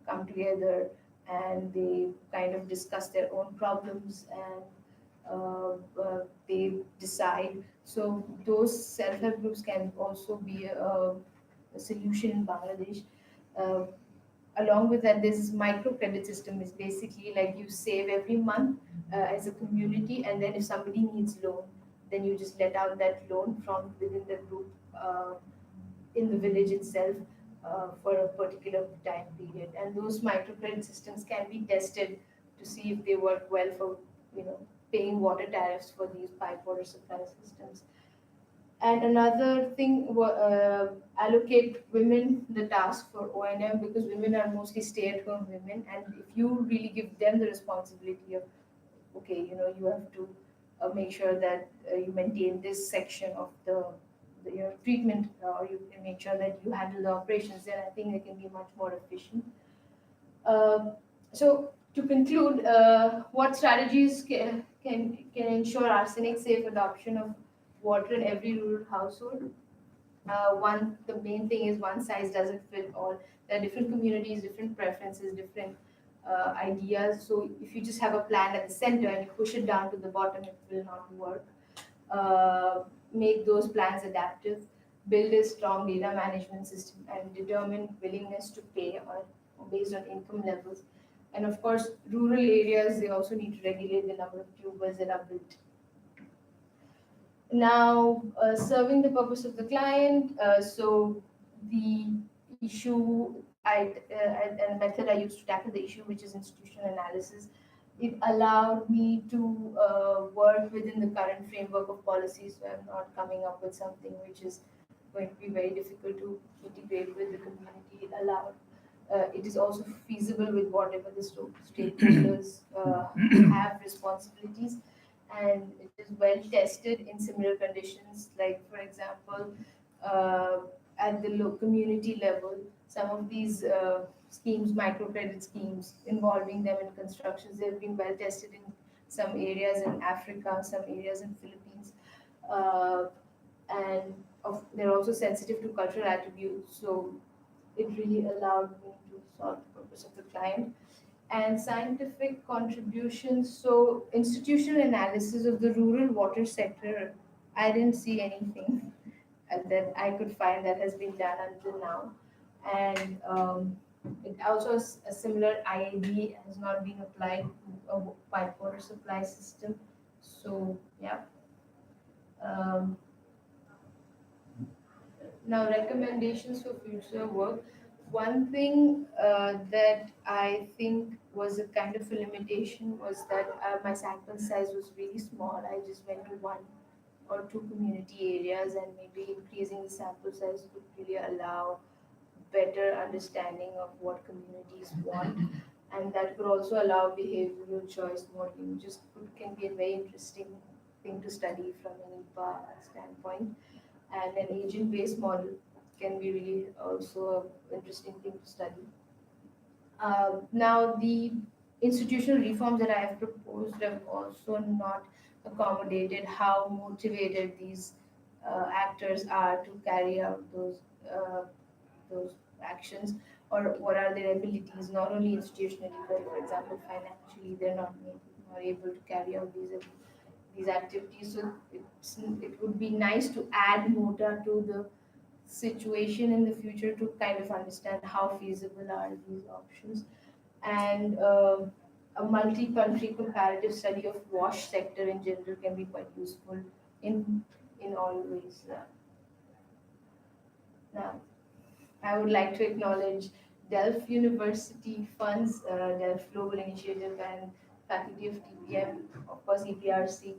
come together and they kind of discuss their own problems and they decide. So those self-help groups can also be a solution in Bangladesh. Uh, Along with that, this microcredit system is basically like you save every month as a community, and then if somebody needs loan, then you just let out that loan from within the group in the village itself for a particular time period. And those microcredit systems can be tested to see if they work well for paying water tariffs for these pipe water supply systems. And another thing, allocate women the task for O&M, because women are mostly stay-at-home women, and if you really give them the responsibility of, okay, you have to make sure that you maintain this section of the treatment, or you can make sure that you handle the operations, then I think they can be much more efficient. So to conclude, what strategies can ensure arsenic safe adoption of water in every rural household? The main thing is one size doesn't fit all. There are different communities, different preferences, different ideas. So if you just have a plan at the center and you push it down to the bottom, it will not work. Make those plans adaptive. Build a strong data management system and determine willingness to pay based on income levels. And of course, rural areas, they also need to regulate the number of tubers that are built. Now, serving the purpose of the client, so the issue and method I used to tackle the issue, which is institutional analysis. It allowed me to work within the current framework of policy, so I'm not coming up with something which is going to be very difficult to integrate with the community. It is also feasible with whatever the stakeholders have responsibilities, and it is well tested in similar conditions. Like, for example, uh, at the community level, some of these schemes, microcredit schemes involving them in constructions, they've been well tested in some areas in Africa, some areas in Philippines, uh, and they're also sensitive to cultural attributes. So it really allowed me to solve the purpose of the client. And scientific contributions, so institutional analysis of the rural water sector, I didn't see anything that I could find that has been done until now. And it also a similar IAD has not been applied to a pipe water supply system. So yeah. Um, Now, recommendations for future work. One thing that I think was a kind of a limitation was that my sample size was really small. I just went to one or two community areas, and maybe increasing the sample size would really allow better understanding of what communities want, and that could also allow behavioral choice modeling, which can be a very interesting thing to study from an EPA standpoint. And an agent-based model can be really also an interesting thing to study. Now, the institutional reforms that I have proposed have also not accommodated how motivated these actors are to carry out those actions, or what are their abilities, not only institutionally but, for example, financially, they're not able to carry out these activities. So it would be nice to add MOTA to the situation in the future to kind of understand how feasible are these options. And a multi-country comparative study of wash sector in general can be quite useful in all ways. Now, I would like to acknowledge Delft University funds, Delft Global Initiative, and faculty of TPM, of course EPRC,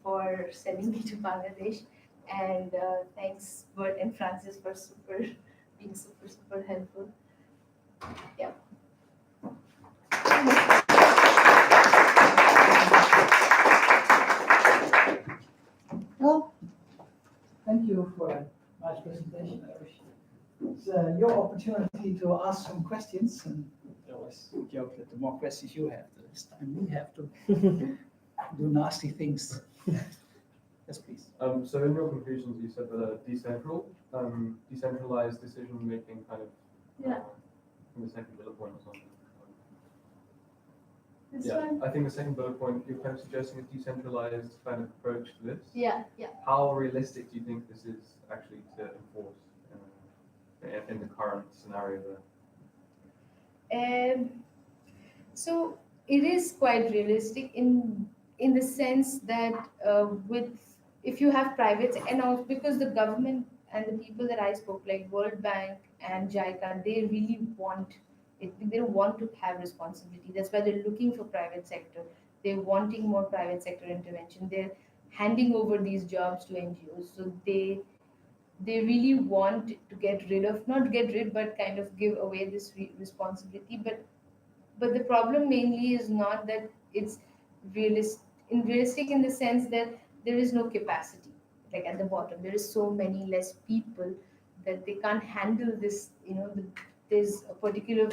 for sending me to Bangladesh. And thanks Bert and Francis for being super helpful. Yeah. Well, thank you for a nice presentation, Arushi. It's your opportunity to ask some questions, and I always joke that the more questions you have, the less time we have to do nasty things. Yes, please. So in your conclusions, you said that decentralized decision making kind of Yeah. in the second bullet point or something. This Yeah, one? I think the second bullet point, you're kind of suggesting a decentralized kind of approach to this. Yeah. How realistic do you think this is actually to enforce in the current scenario there? So it is quite realistic in the sense that with if you have private, and also because the government and the people that I spoke, like World Bank and JICA, they really want it. They want to have responsibility. That's why they're looking for private sector. They're wanting more private sector intervention. They're handing over these jobs to NGOs. So they really want to get rid of, not get rid, but kind of give away this responsibility. But the problem mainly is not that it's realistic in the sense that there is no capacity. Like at the bottom, there is so many less people that they can't handle this. There's a particular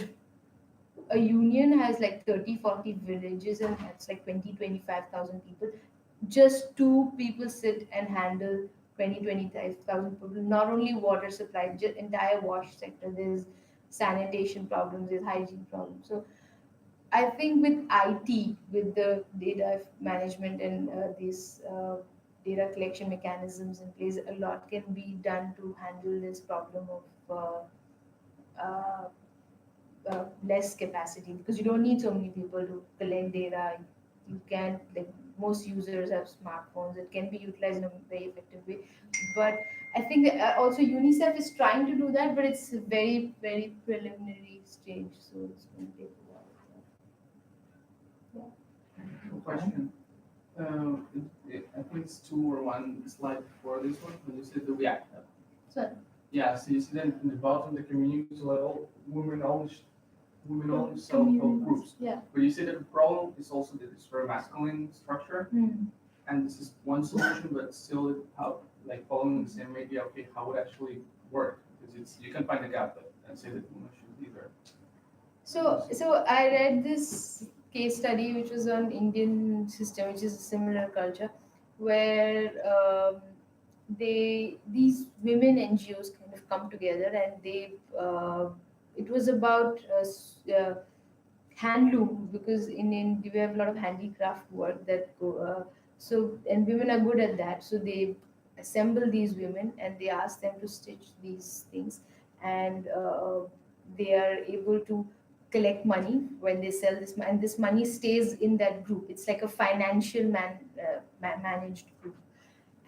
a union has like 30-40 villages, and that's like 20-25,000 people. Just two people sit and handle 20-25,000 people. Not only water supply, just entire wash sector, there's sanitation problems, there's hygiene problems. So I think with IT, with the data management and these data collection mechanisms in place, a lot can be done to handle this problem of uh, less capacity, because you don't need so many people to collect data. You can, like, most users have smartphones. It can be utilized in a very effective way. But I think also UNICEF is trying to do that, but it's a very, very preliminary stage, so it's going to take a while. Question. I think it's two or one slide before this one, when you said the React Hub. So, Yeah, so you see then in the bottom, the community level, women-owned self-help groups. yeah. But you see that the problem is also that it's very masculine structure, and this is one solution, but still how, like following the same idea, okay, how would actually work? Because it's, you can find a gap and say that women should be there. So I read this case study which was on Indian system, which is a similar culture, where these women NGOs kind of come together and it was about handloom, because in we have a lot of handicraft work that go and women are good at that, so they assemble these women and they ask them to stitch these things, and they are able to collect money when they sell this, and this money stays in that group. It's like a financial managed group.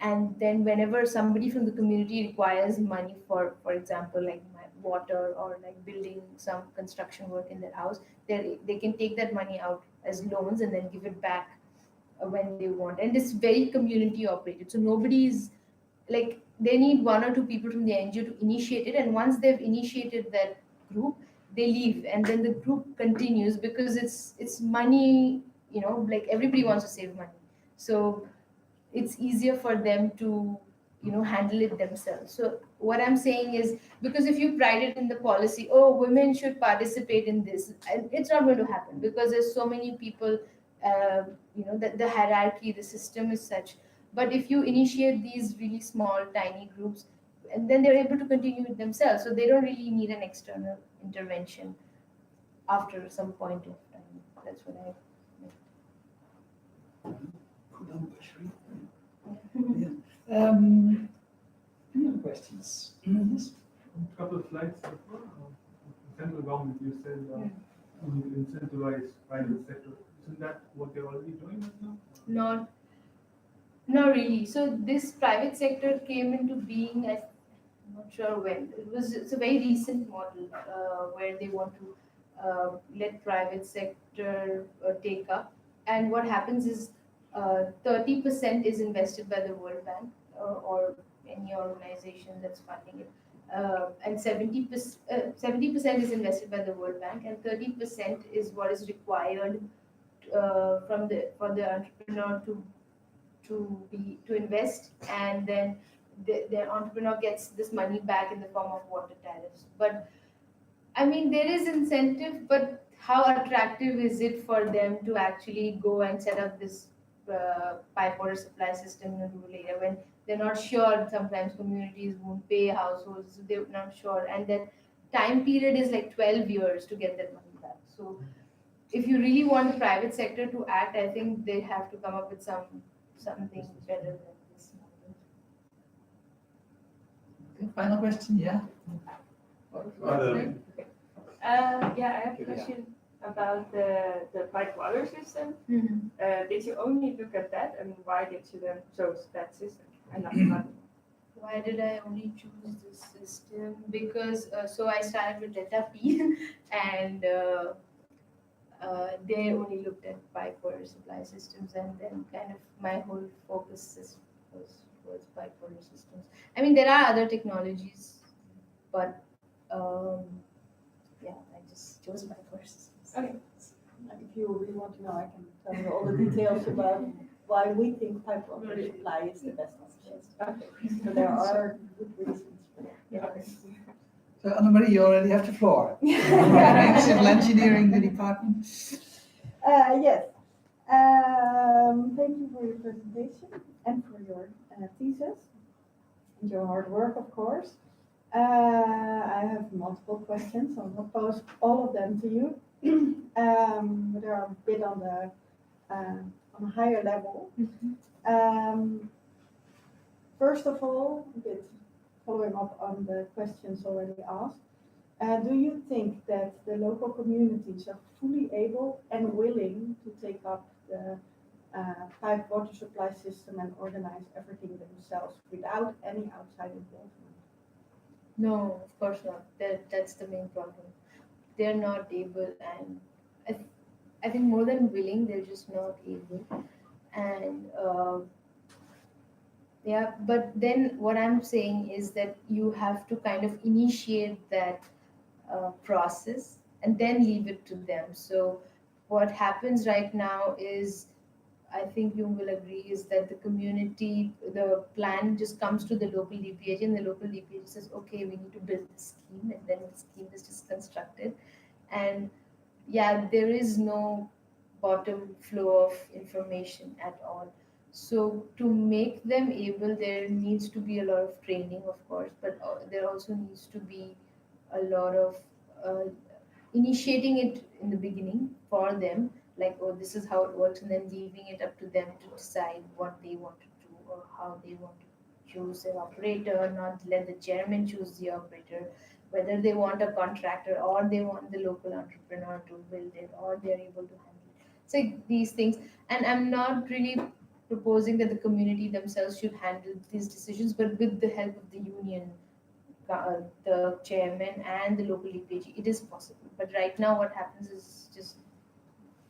And then whenever somebody from the community requires money for example, like water or like building some construction work in their house, they can take that money out as loans and then give it back when they want. And it's very community operated, so nobody's like, they need one or two people from the NGO to initiate it, and once they've initiated that group, they leave, and then the group continues because it's money, like everybody wants to save money, so it's easier for them to handle it themselves. So what I'm saying is, because if you pride it in the policy, oh, women should participate in this, and it's not going to happen because there's so many people, that the hierarchy, the system is such. But if you initiate these really small tiny groups, and then they're able to continue it themselves, so they don't really need an external intervention after some point of time. That's what I Any other questions? Yes. A couple of slides before, the central government, you said we will incentivize private sector. Isn't that what they're already doing right now? not Not really. So this private sector came into being, I'm not sure when. It's a very recent model where they want to let private sector take up. And what happens is 30% is invested by the World Bank or any organization that's funding it. And 70% is invested by the World Bank, and 30% is what is required for the entrepreneur to invest, and then the entrepreneur gets this money back in the form of water tariffs. But I mean, there is incentive, but how attractive is it for them to actually go and set up this pipe water supply system in a rural area when they're not sure? Sometimes communities won't pay households, so they're not sure, and that time period is like 12 years to get that money back. So if you really want the private sector to act, I think they have to come up with something better than this model. Okay, final question, yeah? Yeah, I have a question about the pipe water system. Did you only look at that, and why did you then choose that system and not another? Why did I only choose this system? Because so I started with Delta P, and they only looked at pipe water supply systems, and then kind of my whole focus was towards pipe water systems. I mean, there are other technologies, but yeah, I just chose pipe water systems. Okay. And if you really want to know, I can tell you all the details about why we think pipe water supply is the best option. Okay. So there are good reasons for that. Yeah. So Annemarie, you already have the floor. Civil engineering, the department. Yes. Thank you for your presentation and for your thesis and your hard work, of course. I have multiple questions. I'll not pose all of them to you, but they are a bit on a higher level. First of all, a bit following up on the questions already asked, do you think that the local communities are fully able and willing to take up the pipe water supply system and organize everything themselves without any outside involvement? No, of course not. That's the main problem. They're not able, and I, th- I think more than willing, they're just not able. And yeah, but then what I'm saying is that you have to kind of initiate that process and then leave it to them. So what happens right now is, I think you will agree, is that the community, the plan just comes to the local DPH, and the local DPH says, okay, we need to build this scheme, and then the scheme is just constructed. And yeah, there is no bottom flow of information at all. So to make them able, there needs to be a lot of training, of course, but there also needs to be a lot of uh, initiating it in the beginning for them, like, oh, this is how it works, and then leaving it up to them to decide what they want to do or how they want to choose their operator, not let the chairman choose the operator, whether they want a contractor or they want the local entrepreneur to build it or they're able to handle it. So these things, and I'm not really proposing that the community themselves should handle these decisions, but with the help of the union, the chairman and the local EPG, it is possible. But right now, what happens is just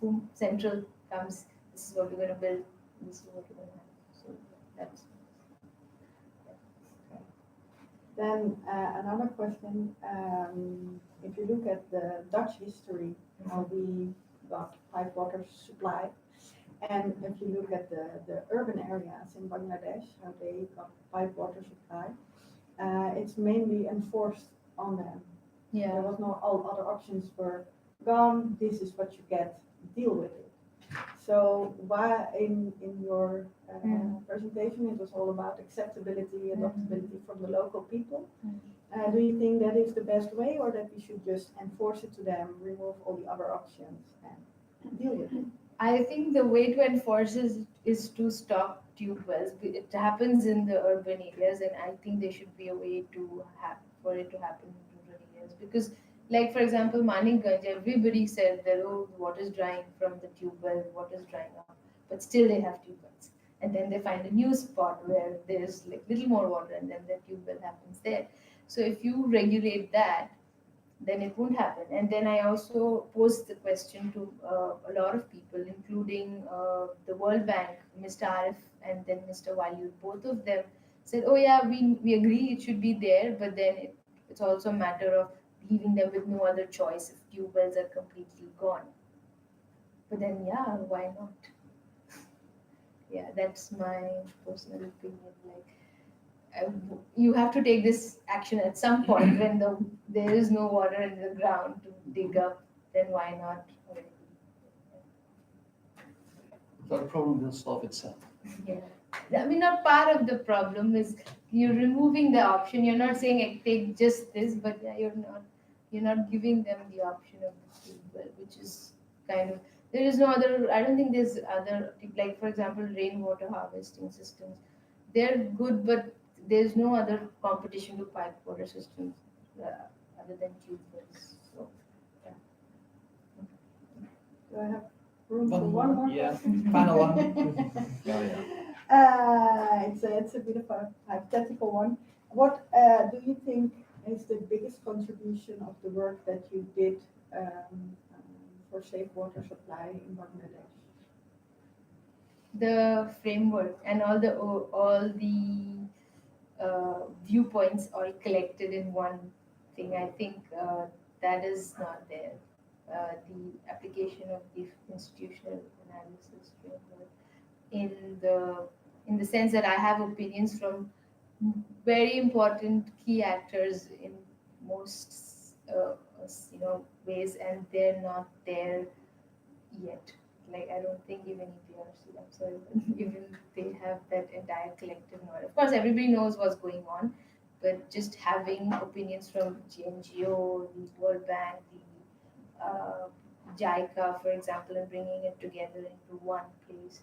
boom, central comes. This is what we're going to build. This is what we're going to have. So that's. Then another question, if you look at the Dutch history, how we got pipe water supply, and if you look at the urban areas in Bangladesh, how they got pipe water supply, it's mainly enforced on them. There Yeah. was no, all other options were gone, this is what you get, deal with it. So why in your presentation, it was all about acceptability, adaptability from the local people. Do you think that is the best way, or that we should just enforce it to them, remove all the other options and deal with it? I think the way to enforce is to stop tube wells. It happens in the urban areas, and I think there should be a way to have for it to happen in rural areas. Because, like for example, Manikganj, everybody said that, oh, the water is drying from the tube well, water is drying up, but still they have tube wells. And then they find a new spot where there's like little more water, and then the tube well happens there. So if you regulate that, then it won't happen. And then I also posed the question to a lot of people, including the World Bank, Mr. Arif, and then Mr. Walid. Both of them said, oh, yeah, we agree it should be there, but then it's also a matter of leaving them with no other choice if tube wells are completely gone. But then, yeah, why not? Yeah, that's my personal opinion. You have to take this action at some point when there is no water in the ground to dig up. Then why not? The problem will solve itself. Yeah, I mean, not part of the problem is you're removing the option. You're not saying take just this, but yeah, you're not giving them the option of the tube well, which is kind of, there is no other. I don't think there's other, like for example, rainwater harvesting systems. They're good, but there's no other competition to pipe water systems other than tube wells. So yeah. Do I have room for one more Yeah, question? final one. Oh, yeah. It's a bit of a hypothetical one. What do you think is the biggest contribution of the work that you did for safe water supply in Bangladesh? The framework and all the viewpoints all collected in one thing. I think that is not there. The application of the institutional analysis framework in the sense that I have opinions from very important key actors in most ways, and they're not there yet. Like I don't think even EPRC, I'm sorry, even they have that entire collective knowledge. Of course, everybody knows what's going on, but just having opinions from GNGO, the World Bank, the JICA, for example, and bringing it together into one place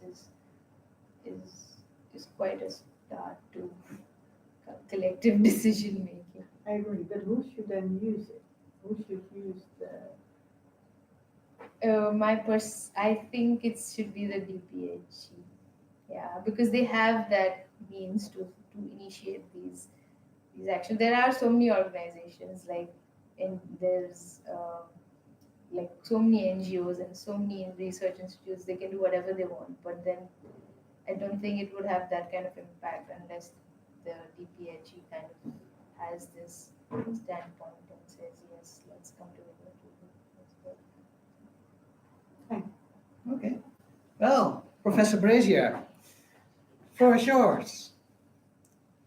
is quite a start to collective decision making. I agree, but who should then use it? Who should use the I think it should be the DPH. Yeah, because they have that means to initiate these actions. There are so many organizations there's like so many NGOs and so many research institutes. They can do whatever they want, but then I don't think it would have that kind of impact unless the DPHE kind of has this standpoint and says yes, let's come together to do this. Okay. Well, Professor Brazier, floor is yours.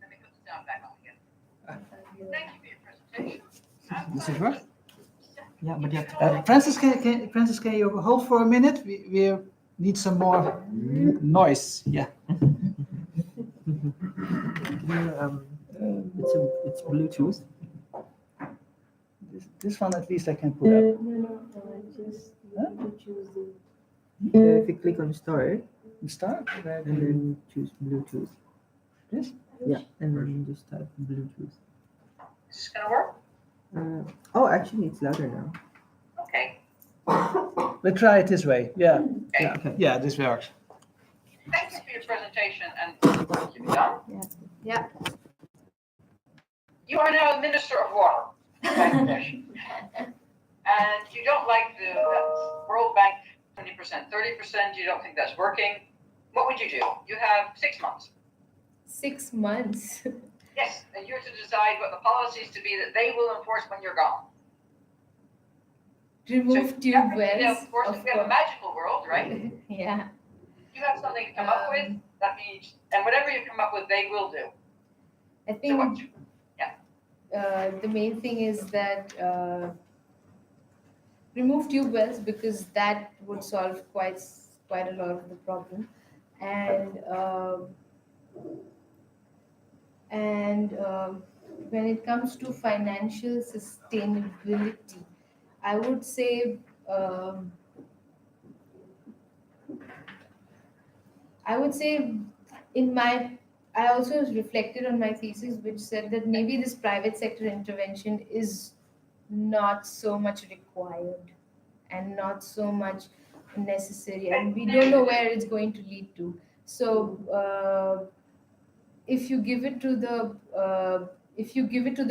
Let me put the sound back on again. Thank you for your presentation. This is what? Yeah, but you have to. Francis, can you hold for a minute? We need some more noise. Yeah. It's Bluetooth. This one at least I can put up. Just Huh? to choose the If you click on start Start. and then choose Bluetooth. This? Yeah, and then just type Bluetooth. Is this gonna work? Oh, actually, it's louder now. Okay. We'll try it this way. Yeah. Okay. Okay. Yeah, this works. Thank you for your presentation and keep it done. Yeah. You are now Minister of Water, Bangladesh. And you don't like the World Bank 20%, 30%, you don't think that's working. What would you do? You have 6 months. 6 months. Yes, and you're to decide what the policies to be that they will enforce when you're gone. Remove So, tube Of wells. course, Of we have a magical world, right? Yeah. You have something to come up with, that means, and whatever you come up with, they will do. I So what, think the main thing is that remove tube wells because that would solve quite a lot of the problem, and when it comes to financial sustainability, I would say in my I also reflected on my thesis, which said that maybe this private sector intervention is not so much required and not so much necessary, and we don't know where it's going to lead to. So, if you give it to the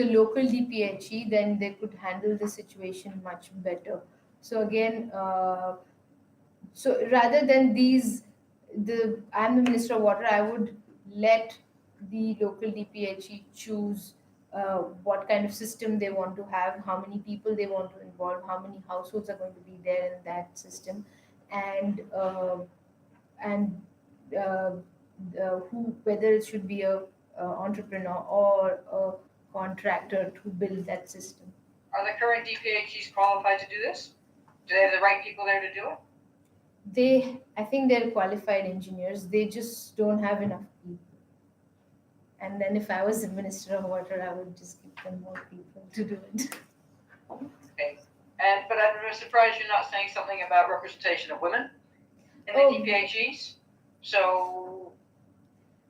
local DPHE, then they could handle the situation much better. So again, so rather than I'm the Minister of Water, I would let the local DPHE choose what kind of system they want to have, how many people they want to involve, how many households are going to be there in that system, and and whether it should be a entrepreneur or a contractor to build that system. are the current DPHEs qualified to do this? Do they have the right people there to do it? I think they're qualified engineers. They just don't have enough people. And then if I was the Minister of Water, I would just give them more people to do it. Okay. But I'm surprised you're not saying something about representation of women in the Oh. DPHEs. So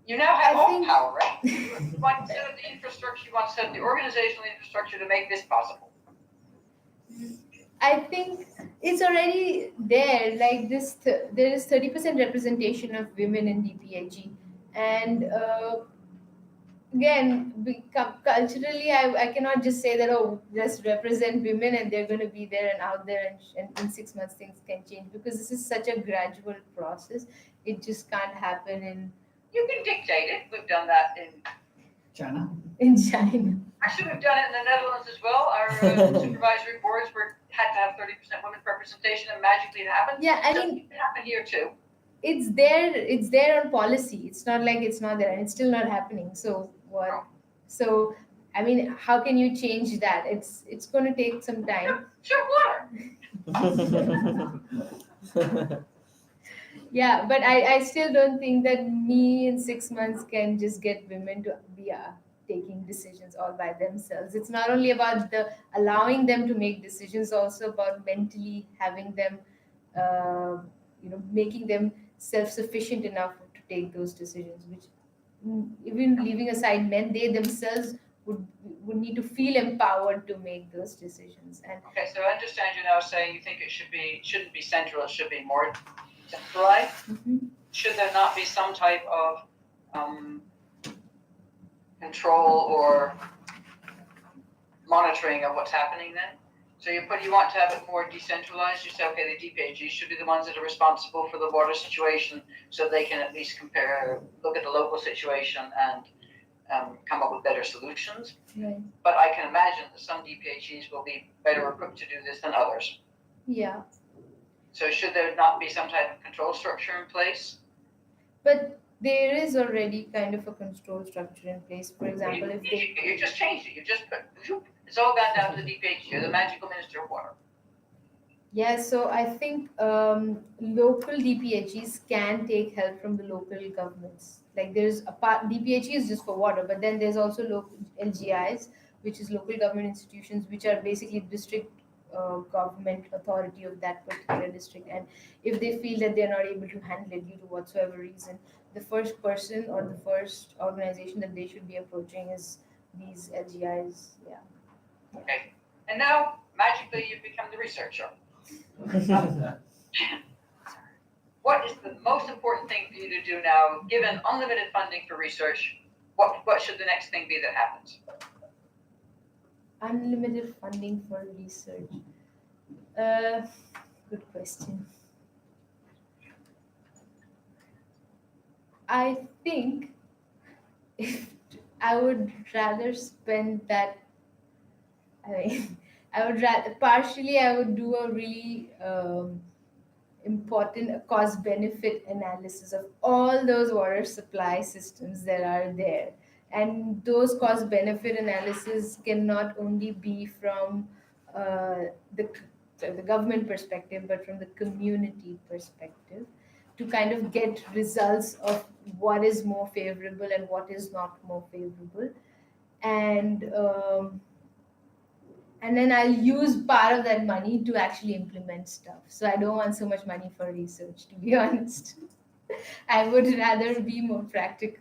you now have I all think- power, right? You want to set up the infrastructure, you want to set up the organizational infrastructure to make this possible. I think it's already there. Like this, there is 30% representation of women in DPHE, and again, culturally, I cannot just say that just represent women and they're going to be there and out there, and in 6 months things can change, because this is such a gradual process. It just can't happen You can dictate it. We've done that China. in China. actually, we've done it in the Netherlands as well. Our supervisory boards had to have 30% women representation, and magically it happened. Yeah, I So mean, it can happen here too. it's there on policy. It's not like it's not there, and it's still not happening. So what? So I mean, how can you change that? It's going to take some time. Sure, water. Yeah, but I still don't think that me in 6 months can just get women to be taking decisions all by themselves. It's not only about allowing them to make decisions, also about mentally having them, making them self-sufficient enough to take those decisions. Which, even leaving aside men, they themselves would need to feel empowered to make those decisions. And Okay, so I understand you now saying you think shouldn't be central, it should be more centralized. Should there not be some type of control or monitoring of what's happening then? So you want to have it more decentralized. You say, okay, the DPAGs should be the ones that are responsible for the water situation, so they can at least look at the local situation and come up with better solutions. right. But I can imagine that some DPHEs will be better equipped to do this than others. Yeah, So should there not be some type of control structure in place? but there is already kind of a control structure in place. For example, if they You just changed it. You just put, it's all gone down to the DPHE. You're the magical minister of water. Yeah, so I think local DPHEs can take help from the local governments. Like there's a part, DPHE is just for water, but then there's also local LGIs, which is local government institutions, which are basically district government authority of that particular district. And if they feel that they're not able to handle it due to whatsoever reason, the first person or the first organization that they should be approaching is these LGIs. Yeah. Okay. And now, magically, you've become the researcher. What is the most important thing for you to do now, given unlimited funding for research? What should the next thing be that happens? Unlimited funding for research. Good question. I think if I would rather spend that, I mean, I would rather partially I would do a really important cost benefit analysis of all those water supply systems that are there, and those cost benefit analysis can not only be from the government perspective but from the community perspective, to kind of get results of what is more favorable and what is not more favorable. And then I'll use part of that money to actually implement stuff. So I don't want so much money for research, to be honest. I would rather be more practical.